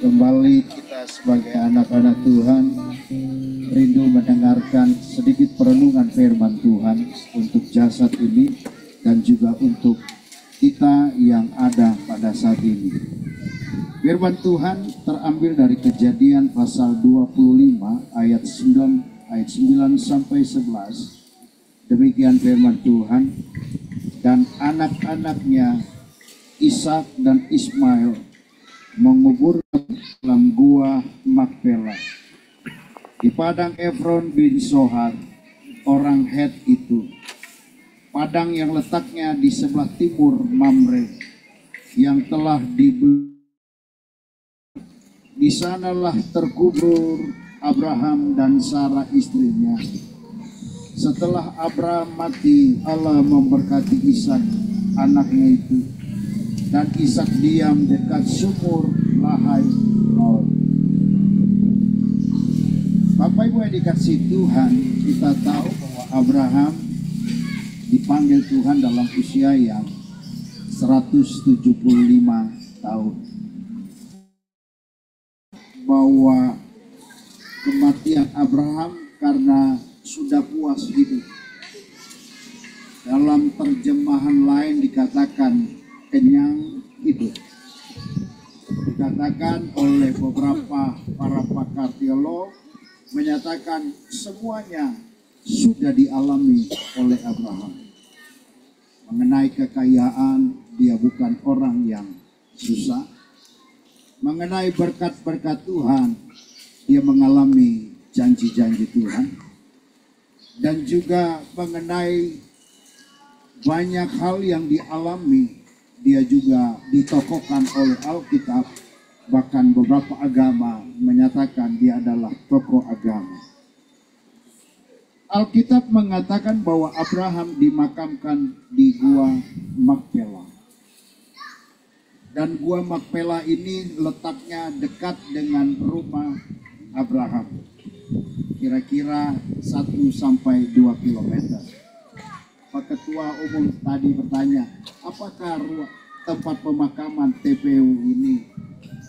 kembali kita sebagai anak-anak Tuhan rindu mendengarkan sedikit perenungan firman Tuhan untuk jasad ini dan juga untuk kita yang ada pada saat ini. Firman Tuhan terambil dari Kejadian pasal 25 ayat 9 sampai 11. Demikian firman Tuhan. Dan anak-anaknya Ishak dan Ismail menguburkan dalam gua Makpela di padang Efron bin Sohar, orang Het itu. Padang yang letaknya di sebelah timur Mamre, yang telah dibeli. Di sanalah terkubur Abraham dan Sarah istrinya. Setelah Abraham mati, Allah memberkati Ishak anaknya itu, dan Ishak diam dekat sumur Lahai Roi. Bapak Ibu yang dikasih Tuhan, kita tahu bahwa Abraham dipanggil Tuhan dalam usia yang 175 tahun. Bahwa kematian Abraham karena sudah puas hidup. Dalam terjemahan lain dikatakan kenyang hidup. Dikatakan oleh beberapa para pakar teolog, menyatakan semuanya sudah dialami oleh Abraham. Mengenai kekayaan, dia bukan orang yang susah. Mengenai berkat-berkat Tuhan, dia mengalami janji-janji Tuhan. Dan juga mengenai banyak hal yang dialami, dia juga ditokohkan oleh Alkitab. Bahkan beberapa agama menyatakan dia adalah tokoh agama. Alkitab mengatakan bahwa Abraham dimakamkan di gua Makpela. Dan gua Makpela ini letaknya dekat dengan rumah Abraham. Kira-kira 1 sampai 2 kilometer. Pak Ketua Umum tadi bertanya, apakah tempat pemakaman TPU ini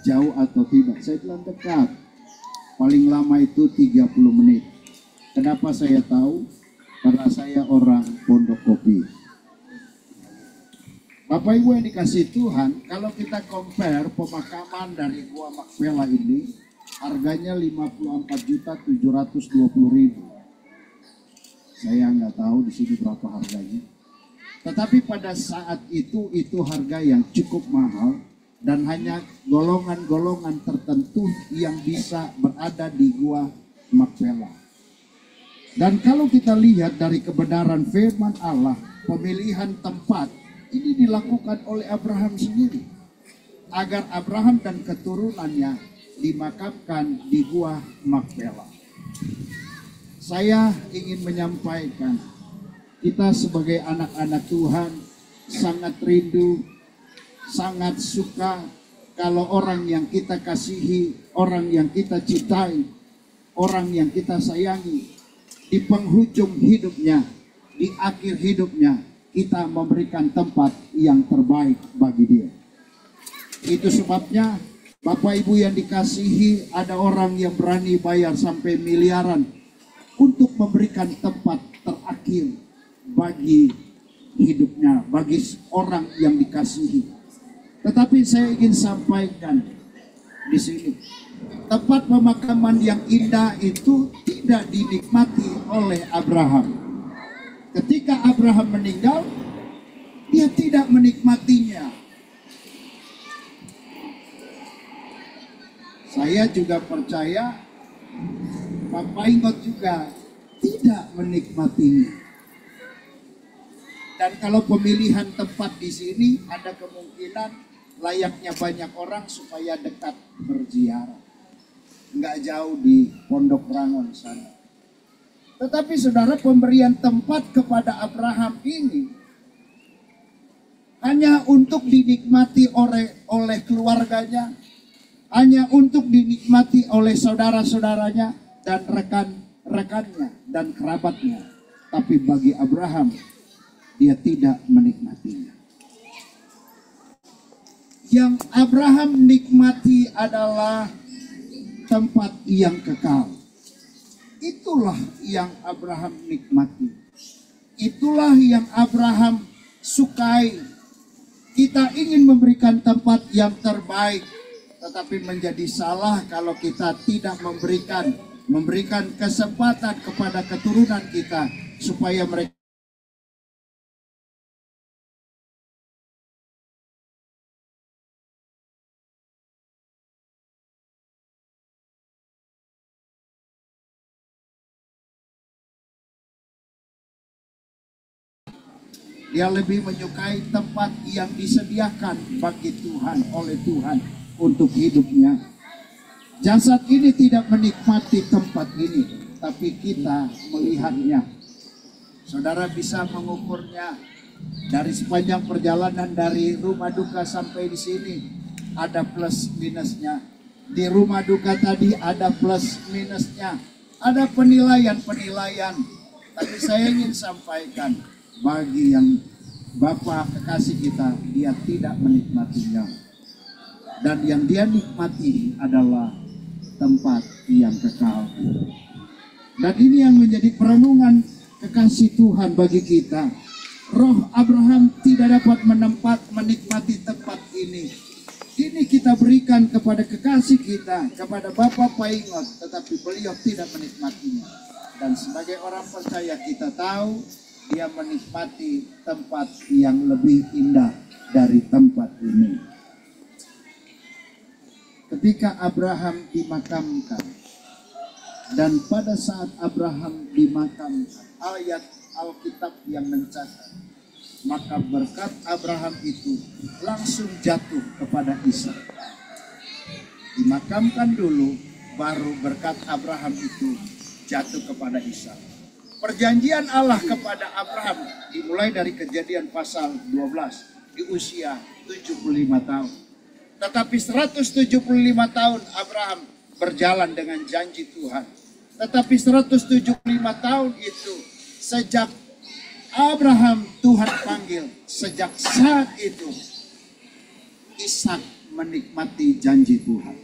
jauh atau tidak? Saya bilang dekat. Paling lama itu 30 menit. Kenapa saya tahu? Karena saya orang Pondok Kopi. Bapak Ibu yang dikasih Tuhan, kalau kita compare pemakaman dari gua Makpela ini, harganya 54.720.000. Saya nggak tahu di sini berapa harganya. Tetapi pada saat itu harga yang cukup mahal dan hanya golongan-golongan tertentu yang bisa berada di gua Makpela. Dan kalau kita lihat dari kebenaran firman Allah, pemilihan tempat ini dilakukan oleh Abraham sendiri. Agar Abraham dan keturunannya dimakamkan di gua Makpela. Saya ingin menyampaikan, kita sebagai anak-anak Tuhan sangat rindu, sangat suka kalau orang yang kita kasihi, orang yang kita cintai, orang yang kita sayangi, di penghujung hidupnya, di akhir hidupnya, kita memberikan tempat yang terbaik bagi dia. Itu sebabnya Bapak Ibu yang dikasihi, ada orang yang berani bayar sampai miliaran untuk memberikan tempat terakhir bagi hidupnya, bagi orang yang dikasihi. Tetapi saya ingin sampaikan di sini, tempat pemakaman yang indah itu tidak dinikmati oleh Abraham. Ketika Abraham meninggal, dia tidak menikmatinya. Saya juga percaya Bapak Ingot juga tidak menikmatinya. Dan kalau pemilihan tempat di sini ada kemungkinan layaknya banyak orang supaya dekat berziarah. Nggak jauh di Pondok Rangon sana. Tetapi saudara, pemberian tempat kepada Abraham ini hanya untuk dinikmati oleh keluarganya, hanya untuk dinikmati oleh saudara-saudaranya dan rekan-rekannya dan kerabatnya. Tapi bagi Abraham, dia tidak menikmatinya. Yang Abraham nikmati adalah tempat yang kekal. Itulah yang Abraham nikmati. Itulah yang Abraham sukai. Kita ingin memberikan tempat yang terbaik, tetapi menjadi salah kalau kita tidak memberikan kesempatan kepada keturunan kita supaya mereka dia lebih menyukai tempat yang disediakan bagi Tuhan oleh Tuhan untuk hidupnya. Jasad ini tidak menikmati tempat ini, tapi kita melihatnya. Saudara bisa mengukurnya dari sepanjang perjalanan dari rumah duka sampai di sini, ada plus minusnya. Di rumah duka tadi ada plus minusnya, ada penilaian-penilaian. Tapi saya ingin sampaikan, bagi yang Bapa kekasih kita, dia tidak menikmatinya. Dan yang dia nikmati adalah tempat yang kekal. Dan ini yang menjadi perenungan kekasih Tuhan bagi kita. Roh Abraham tidak dapat menikmati tempat ini. Ini kita berikan kepada kekasih kita, kepada Bapa Paingot, tetapi beliau tidak menikmatinya. Dan sebagai orang percaya kita tahu dia menikmati tempat yang lebih indah dari tempat ini. Ketika Abraham dimakamkan, dan pada saat Abraham dimakamkan, ayat Alkitab yang mencatat, maka berkat Abraham itu langsung jatuh kepada Ishak. Dimakamkan dulu, baru berkat Abraham itu jatuh kepada Ishak. Perjanjian Allah kepada Abraham dimulai dari Kejadian pasal 12 di usia 75 tahun. Tetapi 175 tahun Abraham berjalan dengan janji Tuhan. Tetapi 175 tahun itu sejak Abraham Tuhan panggil, sejak saat itu Ishak menikmati janji Tuhan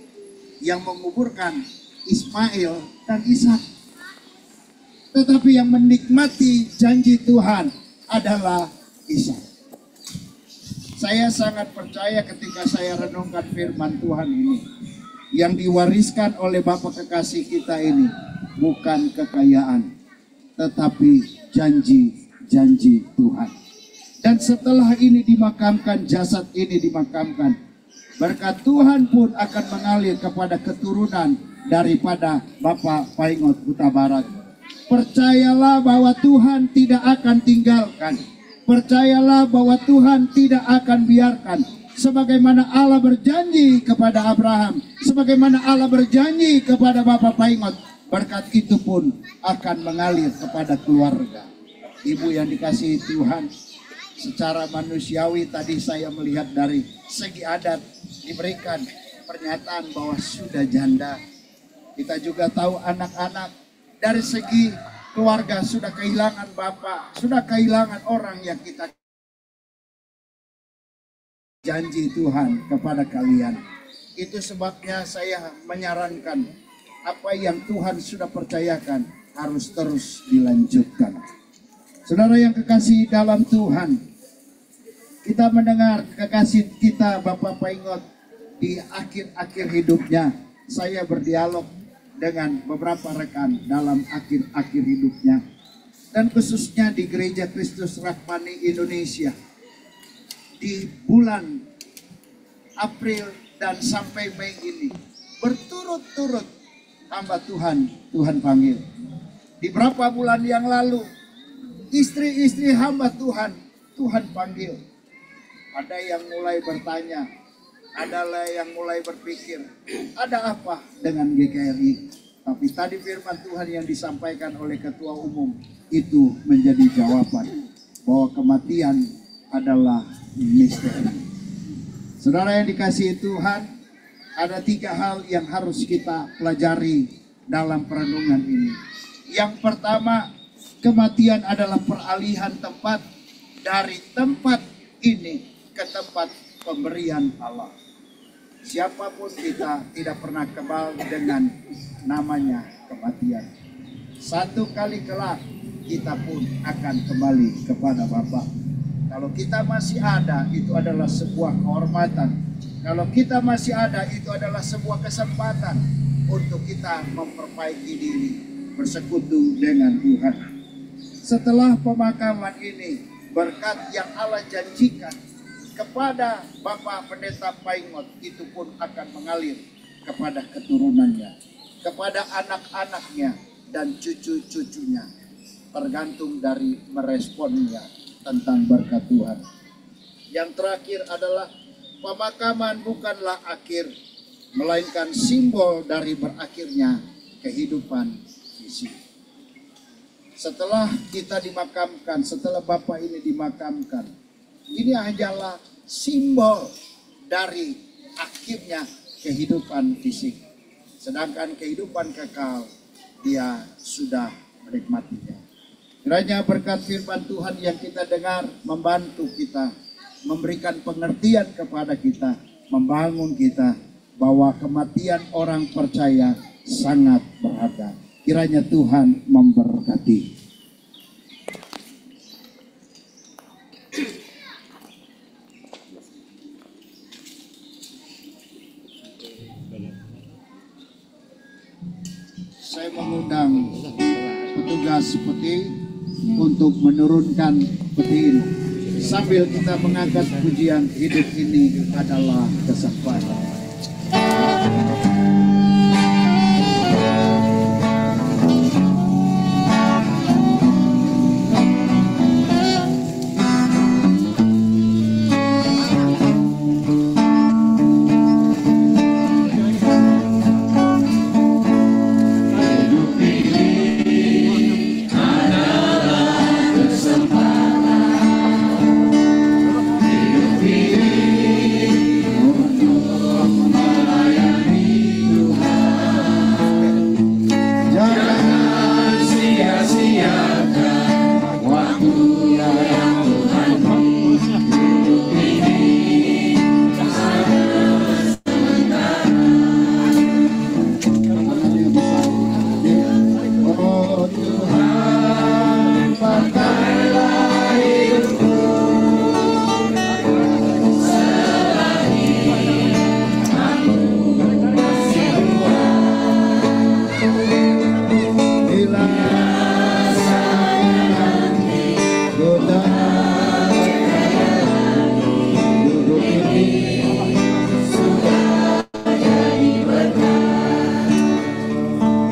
yang menguburkan Ismail dan Ishak. Tetapi yang menikmati janji Tuhan adalah Ishak. Saya sangat percaya ketika saya renungkan firman Tuhan ini, yang diwariskan oleh Bapa kekasih kita ini bukan kekayaan, tetapi janji-janji Tuhan. Dan setelah ini dimakamkan, jasad ini dimakamkan, berkat Tuhan pun akan mengalir kepada keturunan daripada Bapa Paingot Huta Barat. Percayalah bahwa Tuhan tidak akan tinggalkan. Percayalah bahwa Tuhan tidak akan biarkan. Sebagaimana Allah berjanji kepada Abraham, sebagaimana Allah berjanji kepada Bapa Paingot, berkat itu pun akan mengalir kepada keluarga. Ibu yang dikasihi Tuhan, secara manusiawi tadi saya melihat dari segi adat diberikan pernyataan bahwa sudah janda. Kita juga tahu anak-anak dari segi keluarga sudah kehilangan bapak, sudah kehilangan orang yang kita janji Tuhan kepada kalian. Itu sebabnya saya menyarankan apa yang Tuhan sudah percayakan harus terus dilanjutkan. Saudara yang kekasih dalam Tuhan, kita mendengar kekasih kita Bapak Paingot di akhir-akhir hidupnya. Saya berdialog dengan beberapa rekan dalam akhir-akhir hidupnya, dan khususnya di Gereja Kristus Rahmani Indonesia di bulan April dan sampai Mei ini berturut-turut hamba Tuhan panggil. Di beberapa bulan yang lalu istri-istri hamba Tuhan panggil. Ada yang mulai bertanya, adalah yang mulai berpikir, ada apa dengan GKRI? Tapi tadi firman Tuhan yang disampaikan oleh Ketua Umum itu menjadi jawaban bahwa kematian adalah misteri. Saudara yang dikasihi Tuhan, ada 3 hal yang harus kita pelajari dalam perenungan ini. Yang pertama, kematian adalah peralihan tempat dari tempat ini ke tempat pemberian Allah. Siapapun kita tidak pernah kebal dengan namanya kematian. Satu kali kelak kita pun akan kembali kepada Bapa. Kalau kita masih ada, itu adalah sebuah kehormatan. Kalau kita masih ada, itu adalah sebuah kesempatan untuk kita memperbaiki diri, bersekutu dengan Tuhan. Setelah pemakaman ini, berkat yang Allah janjikan kepada Bapak Pendeta Paingot itu pun akan mengalir kepada keturunannya, kepada anak-anaknya dan cucu-cucunya, tergantung dari meresponnya tentang berkat Tuhan. Yang terakhir adalah pemakaman bukanlah akhir, melainkan simbol dari berakhirnya kehidupan fisik. Setelah kita dimakamkan, setelah Bapak ini dimakamkan, ini hanyalah simbol dari akhirnya kehidupan fisik. Sedangkan kehidupan kekal, dia sudah menikmatinya. Kiranya berkat firman Tuhan yang kita dengar membantu kita, memberikan pengertian kepada kita, membangun kita bahwa kematian orang percaya sangat berharga. Kiranya Tuhan memberkati. Saya mengundang petugas peti untuk menurunkan peti ini. Sambil kita mengangkat pujian, hidup ini adalah kesempatan.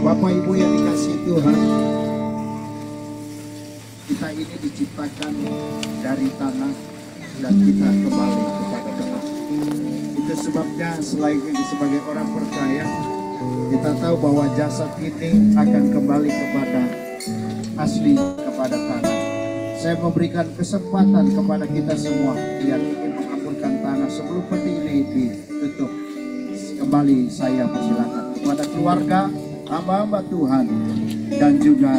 Bapak Ibu yang dikasihi Tuhan, kita ini diciptakan dari tanah dan kita kembali kepada tanah. Itu sebabnya selain kita sebagai orang percaya, kita tahu bahwa jasad ini akan kembali kepada asli, kepada tanah. Saya memberikan kesempatan kepada kita semua yang ingin mengampunkan tanah sebelum peti ini ditutup. Kembali saya persilakan kepada keluarga, hamba-hamba Tuhan, dan juga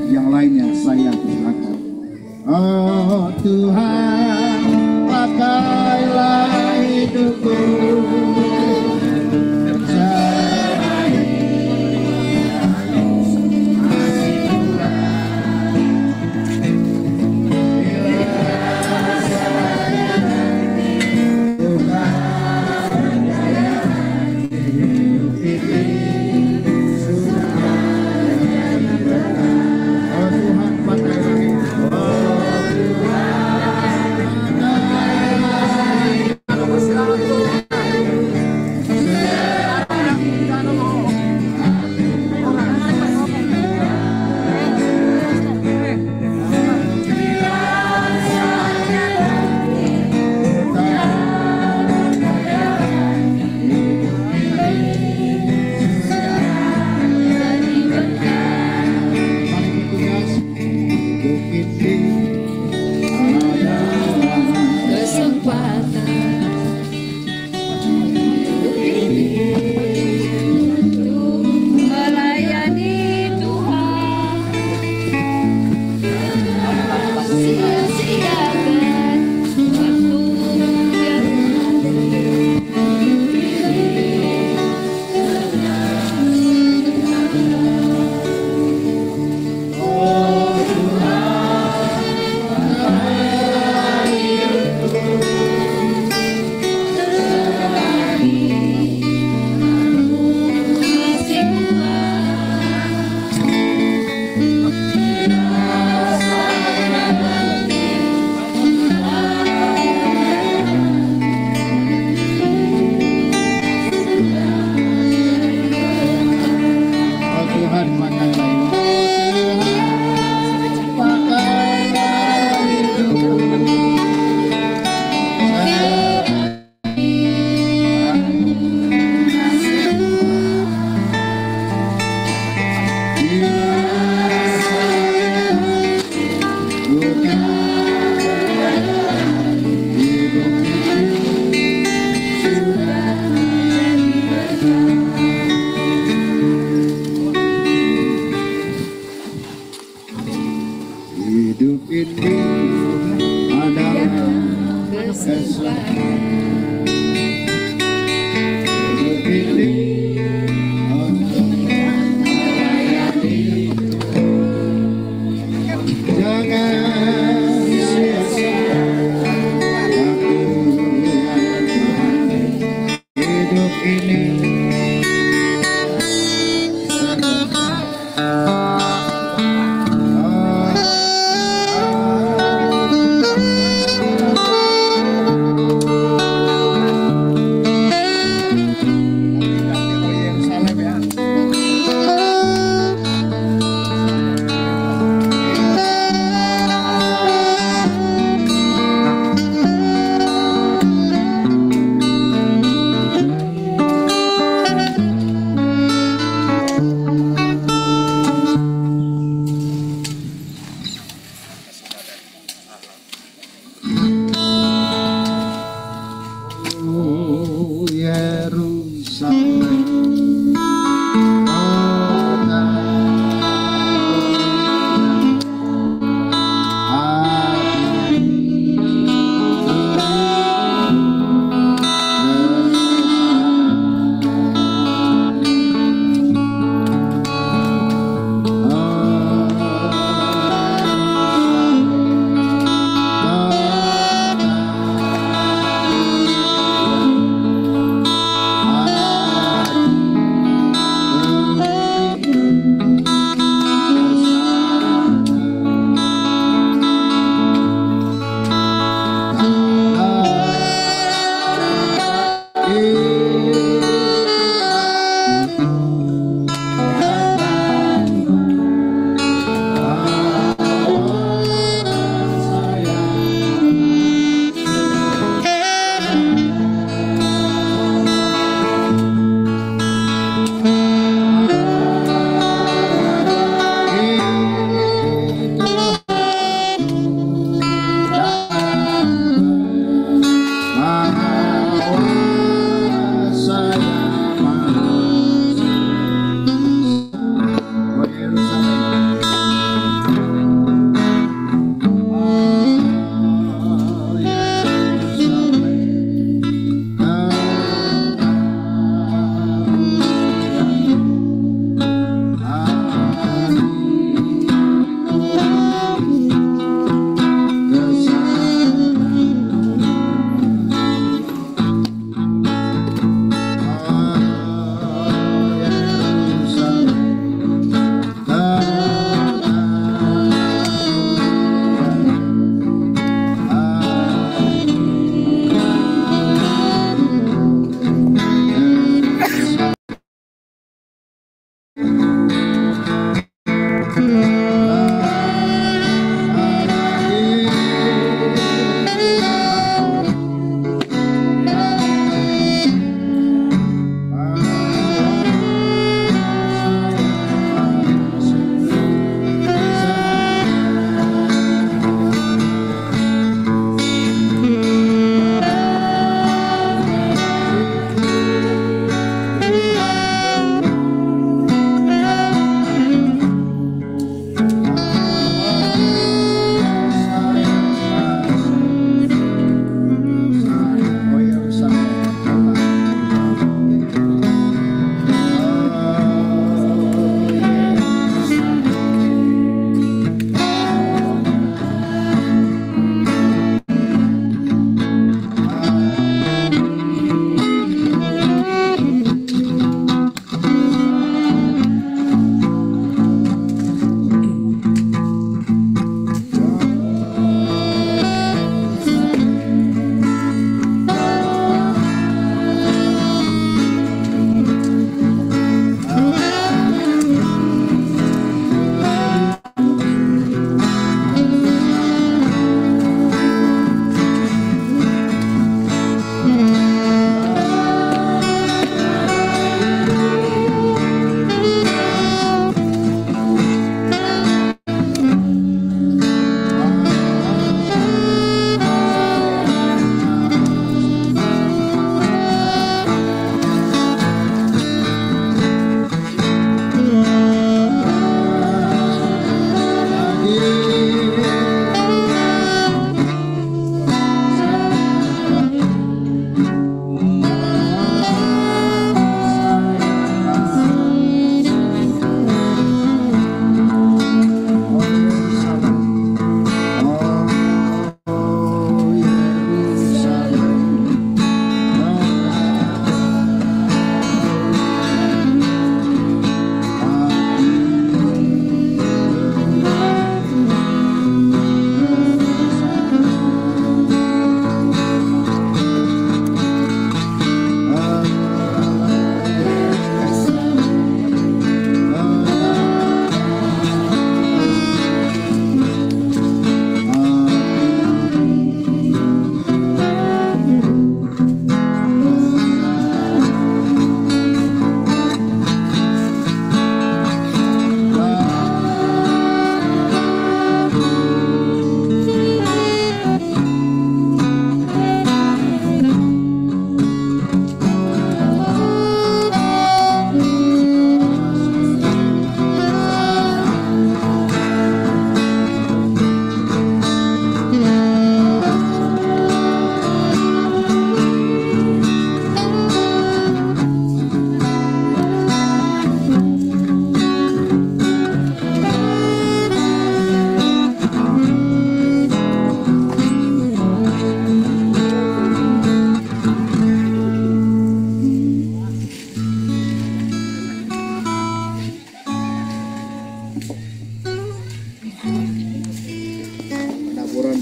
yang lainnya saya persilakan. Oh Tuhan, pakailah hidupku.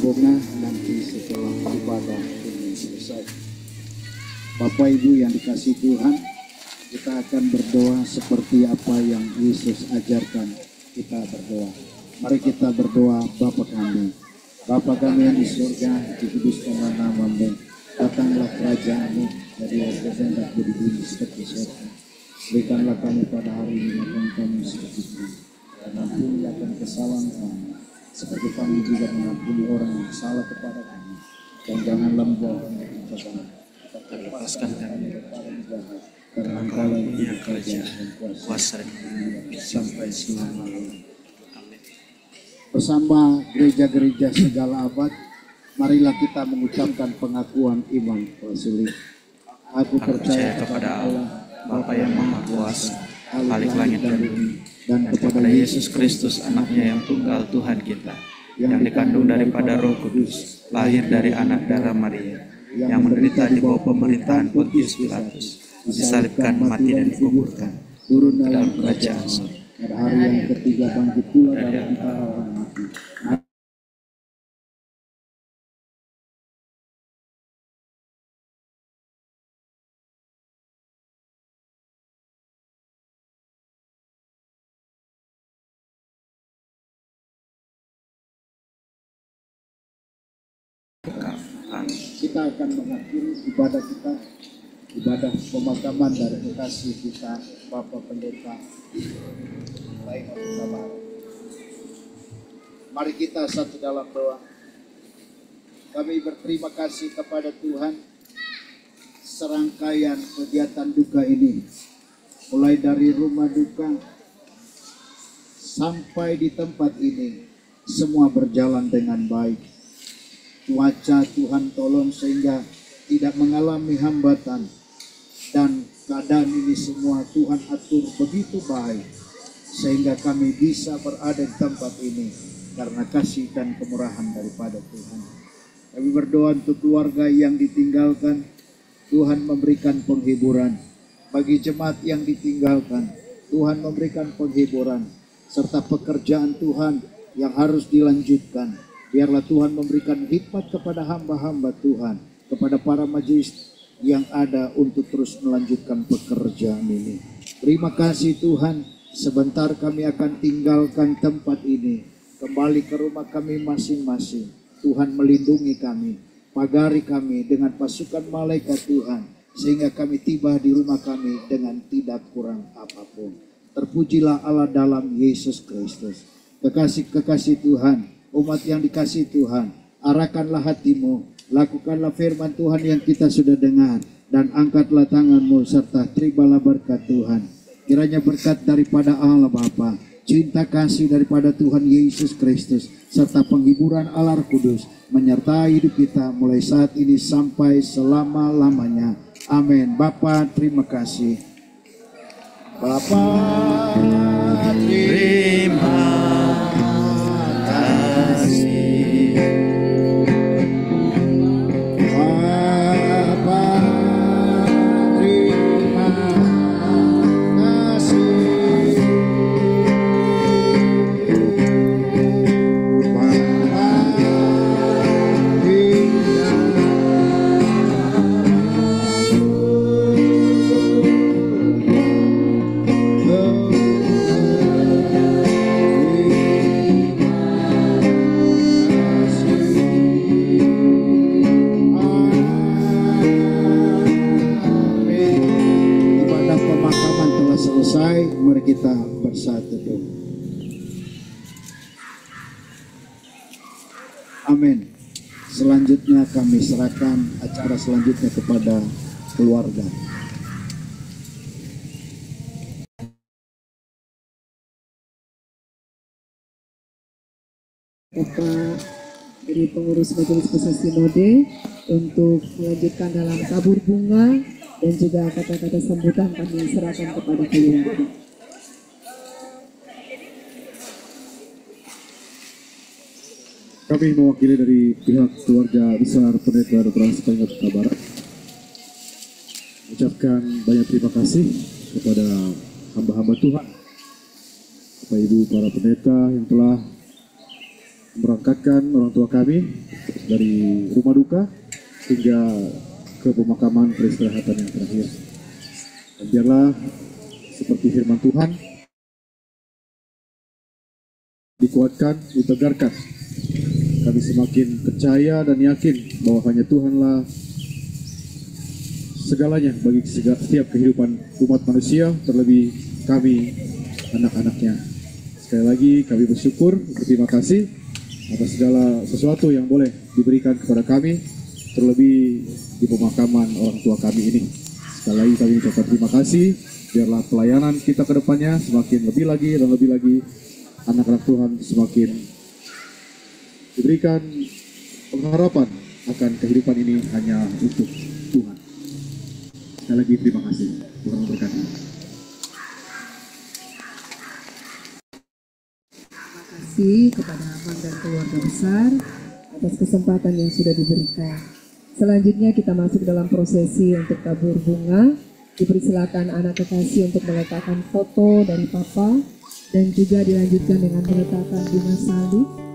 bunga nanti setelah ibadah ini selesai. Bapak Ibu yang dikasihi Tuhan, kita akan berdoa seperti apa yang Yesus ajarkan kita berdoa. Mari kita berdoa. Bapa kami, Bapa kami yang di surga, dikuduskanlah nama-Mu, datanglah kerajaan-Mu, jadilah kehendakmu di bumi seperti surga. Berikanlah kami pada hari ini makan kami seperti itu, dan ampuni akan kesalahan kami, seperti kami juga mengampuni orang yang salah kepada kami, dan janganlah membawa kami ke pencobaan, tetapi lepaskan kami daripada jahat, karena Engkau yang punya kerajaan dan kuasa sampai selama-lamanya. Bersama gereja-gereja segala abad, marilah kita mengucapkan pengakuan iman Rasuli. Aku percaya kepada Allah, Bapa yang Maha Kuasa, Khalik langit dan bumi, dan kepada Yesus Kristus, Anaknya yang tunggal Tuhan kita, yang dikandung daripada Roh Kudus, lahir dari anak darah Maria, yang menderita di bawah pemerintahan Pontius Pilatus, disalibkan, mati dan dikuburkan, turun dalam kerajaan surga. Pada hari yang ketiga bangkit pula dari antara orang mati. Kita akan mengakhiri ibadah kita, ibadah pemakaman dari kekasih kita Bapak Pendeta Paimon Huta-Barat. Mari kita satu dalam doa. Kami berterima kasih kepada Tuhan, serangkaian kegiatan duka ini, mulai dari rumah duka sampai di tempat ini, semua berjalan dengan baik. Cuaca Tuhan tolong sehingga tidak mengalami hambatan, dan keadaan ini semua Tuhan atur begitu baik sehingga kami bisa berada di tempat ini karena kasih dan kemurahan daripada Tuhan. Kami berdoa untuk keluarga yang ditinggalkan, Tuhan memberikan penghiburan. Bagi jemaat yang ditinggalkan, Tuhan memberikan penghiburan, serta pekerjaan Tuhan yang harus dilanjutkan. Biarlah Tuhan memberikan hikmat kepada hamba-hamba Tuhan, kepada para majelis yang ada untuk terus melanjutkan pekerjaan ini. Terima kasih Tuhan. Sebentar kami akan tinggalkan tempat ini, kembali ke rumah kami masing-masing. Tuhan melindungi kami, pagari kami dengan pasukan malaikat Tuhan, sehingga kami tiba di rumah kami dengan tidak kurang apapun. Terpujilah Allah dalam Yesus Kristus. Kekasih-kekasih Tuhan, umat yang dikasihi Tuhan, arahkanlah hatimu, lakukanlah firman Tuhan yang kita sudah dengar, dan angkatlah tanganmu serta terimalah berkat Tuhan. Kiranya berkat daripada Allah Bapa, cinta kasih daripada Tuhan Yesus Kristus, serta penghiburan Allah Kudus menyertai hidup kita mulai saat ini sampai selama-lamanya. Amin. Bapa, terima kasih. Bapa, terima kasih. Mari kita bersatu. Amin. Selanjutnya kami serahkan acara selanjutnya kepada keluarga. Bapak dari pengurus Majelis Besar Sinode untuk melanjutkan dalam tabur bunga dan juga kata-kata sambutan kami serahkan kepada keluarga. Kami mewakili dari pihak keluarga besar Pendeta Dr. Andes Paimon Huta-Barat mengucapkan banyak terima kasih kepada hamba-hamba Tuhan, Bapak Ibu para pendeta yang telah memberangkatkan orang tua kami dari rumah duka hingga ke pemakaman peristirahatan yang terakhir. Dan biarlah seperti firman Tuhan, dikuatkan, ditegarkan. Kami semakin percaya dan yakin bahwa hanya Tuhanlah segalanya bagi setiap kehidupan umat manusia, terlebih kami anak-anaknya. Sekali lagi kami bersyukur, berterima kasih atas segala sesuatu yang boleh diberikan kepada kami, terlebih di pemakaman orang tua kami ini. Sekali lagi kami ucapkan terima kasih. Biarlah pelayanan kita ke depannya semakin lebih lagi dan lebih lagi, anak-anak Tuhan semakin diberikan pengharapan akan kehidupan ini hanya untuk Tuhan. Sekali lagi terima kasih. Tuhan memberkati. Terima kasih kepada Abang dan keluarga besar atas kesempatan yang sudah diberikan. Selanjutnya kita masuk dalam prosesi untuk tabur bunga. Dipersilakan anak kekasih untuk meletakkan foto dari Papa dan juga dilanjutkan dengan meletakkan bunga salib.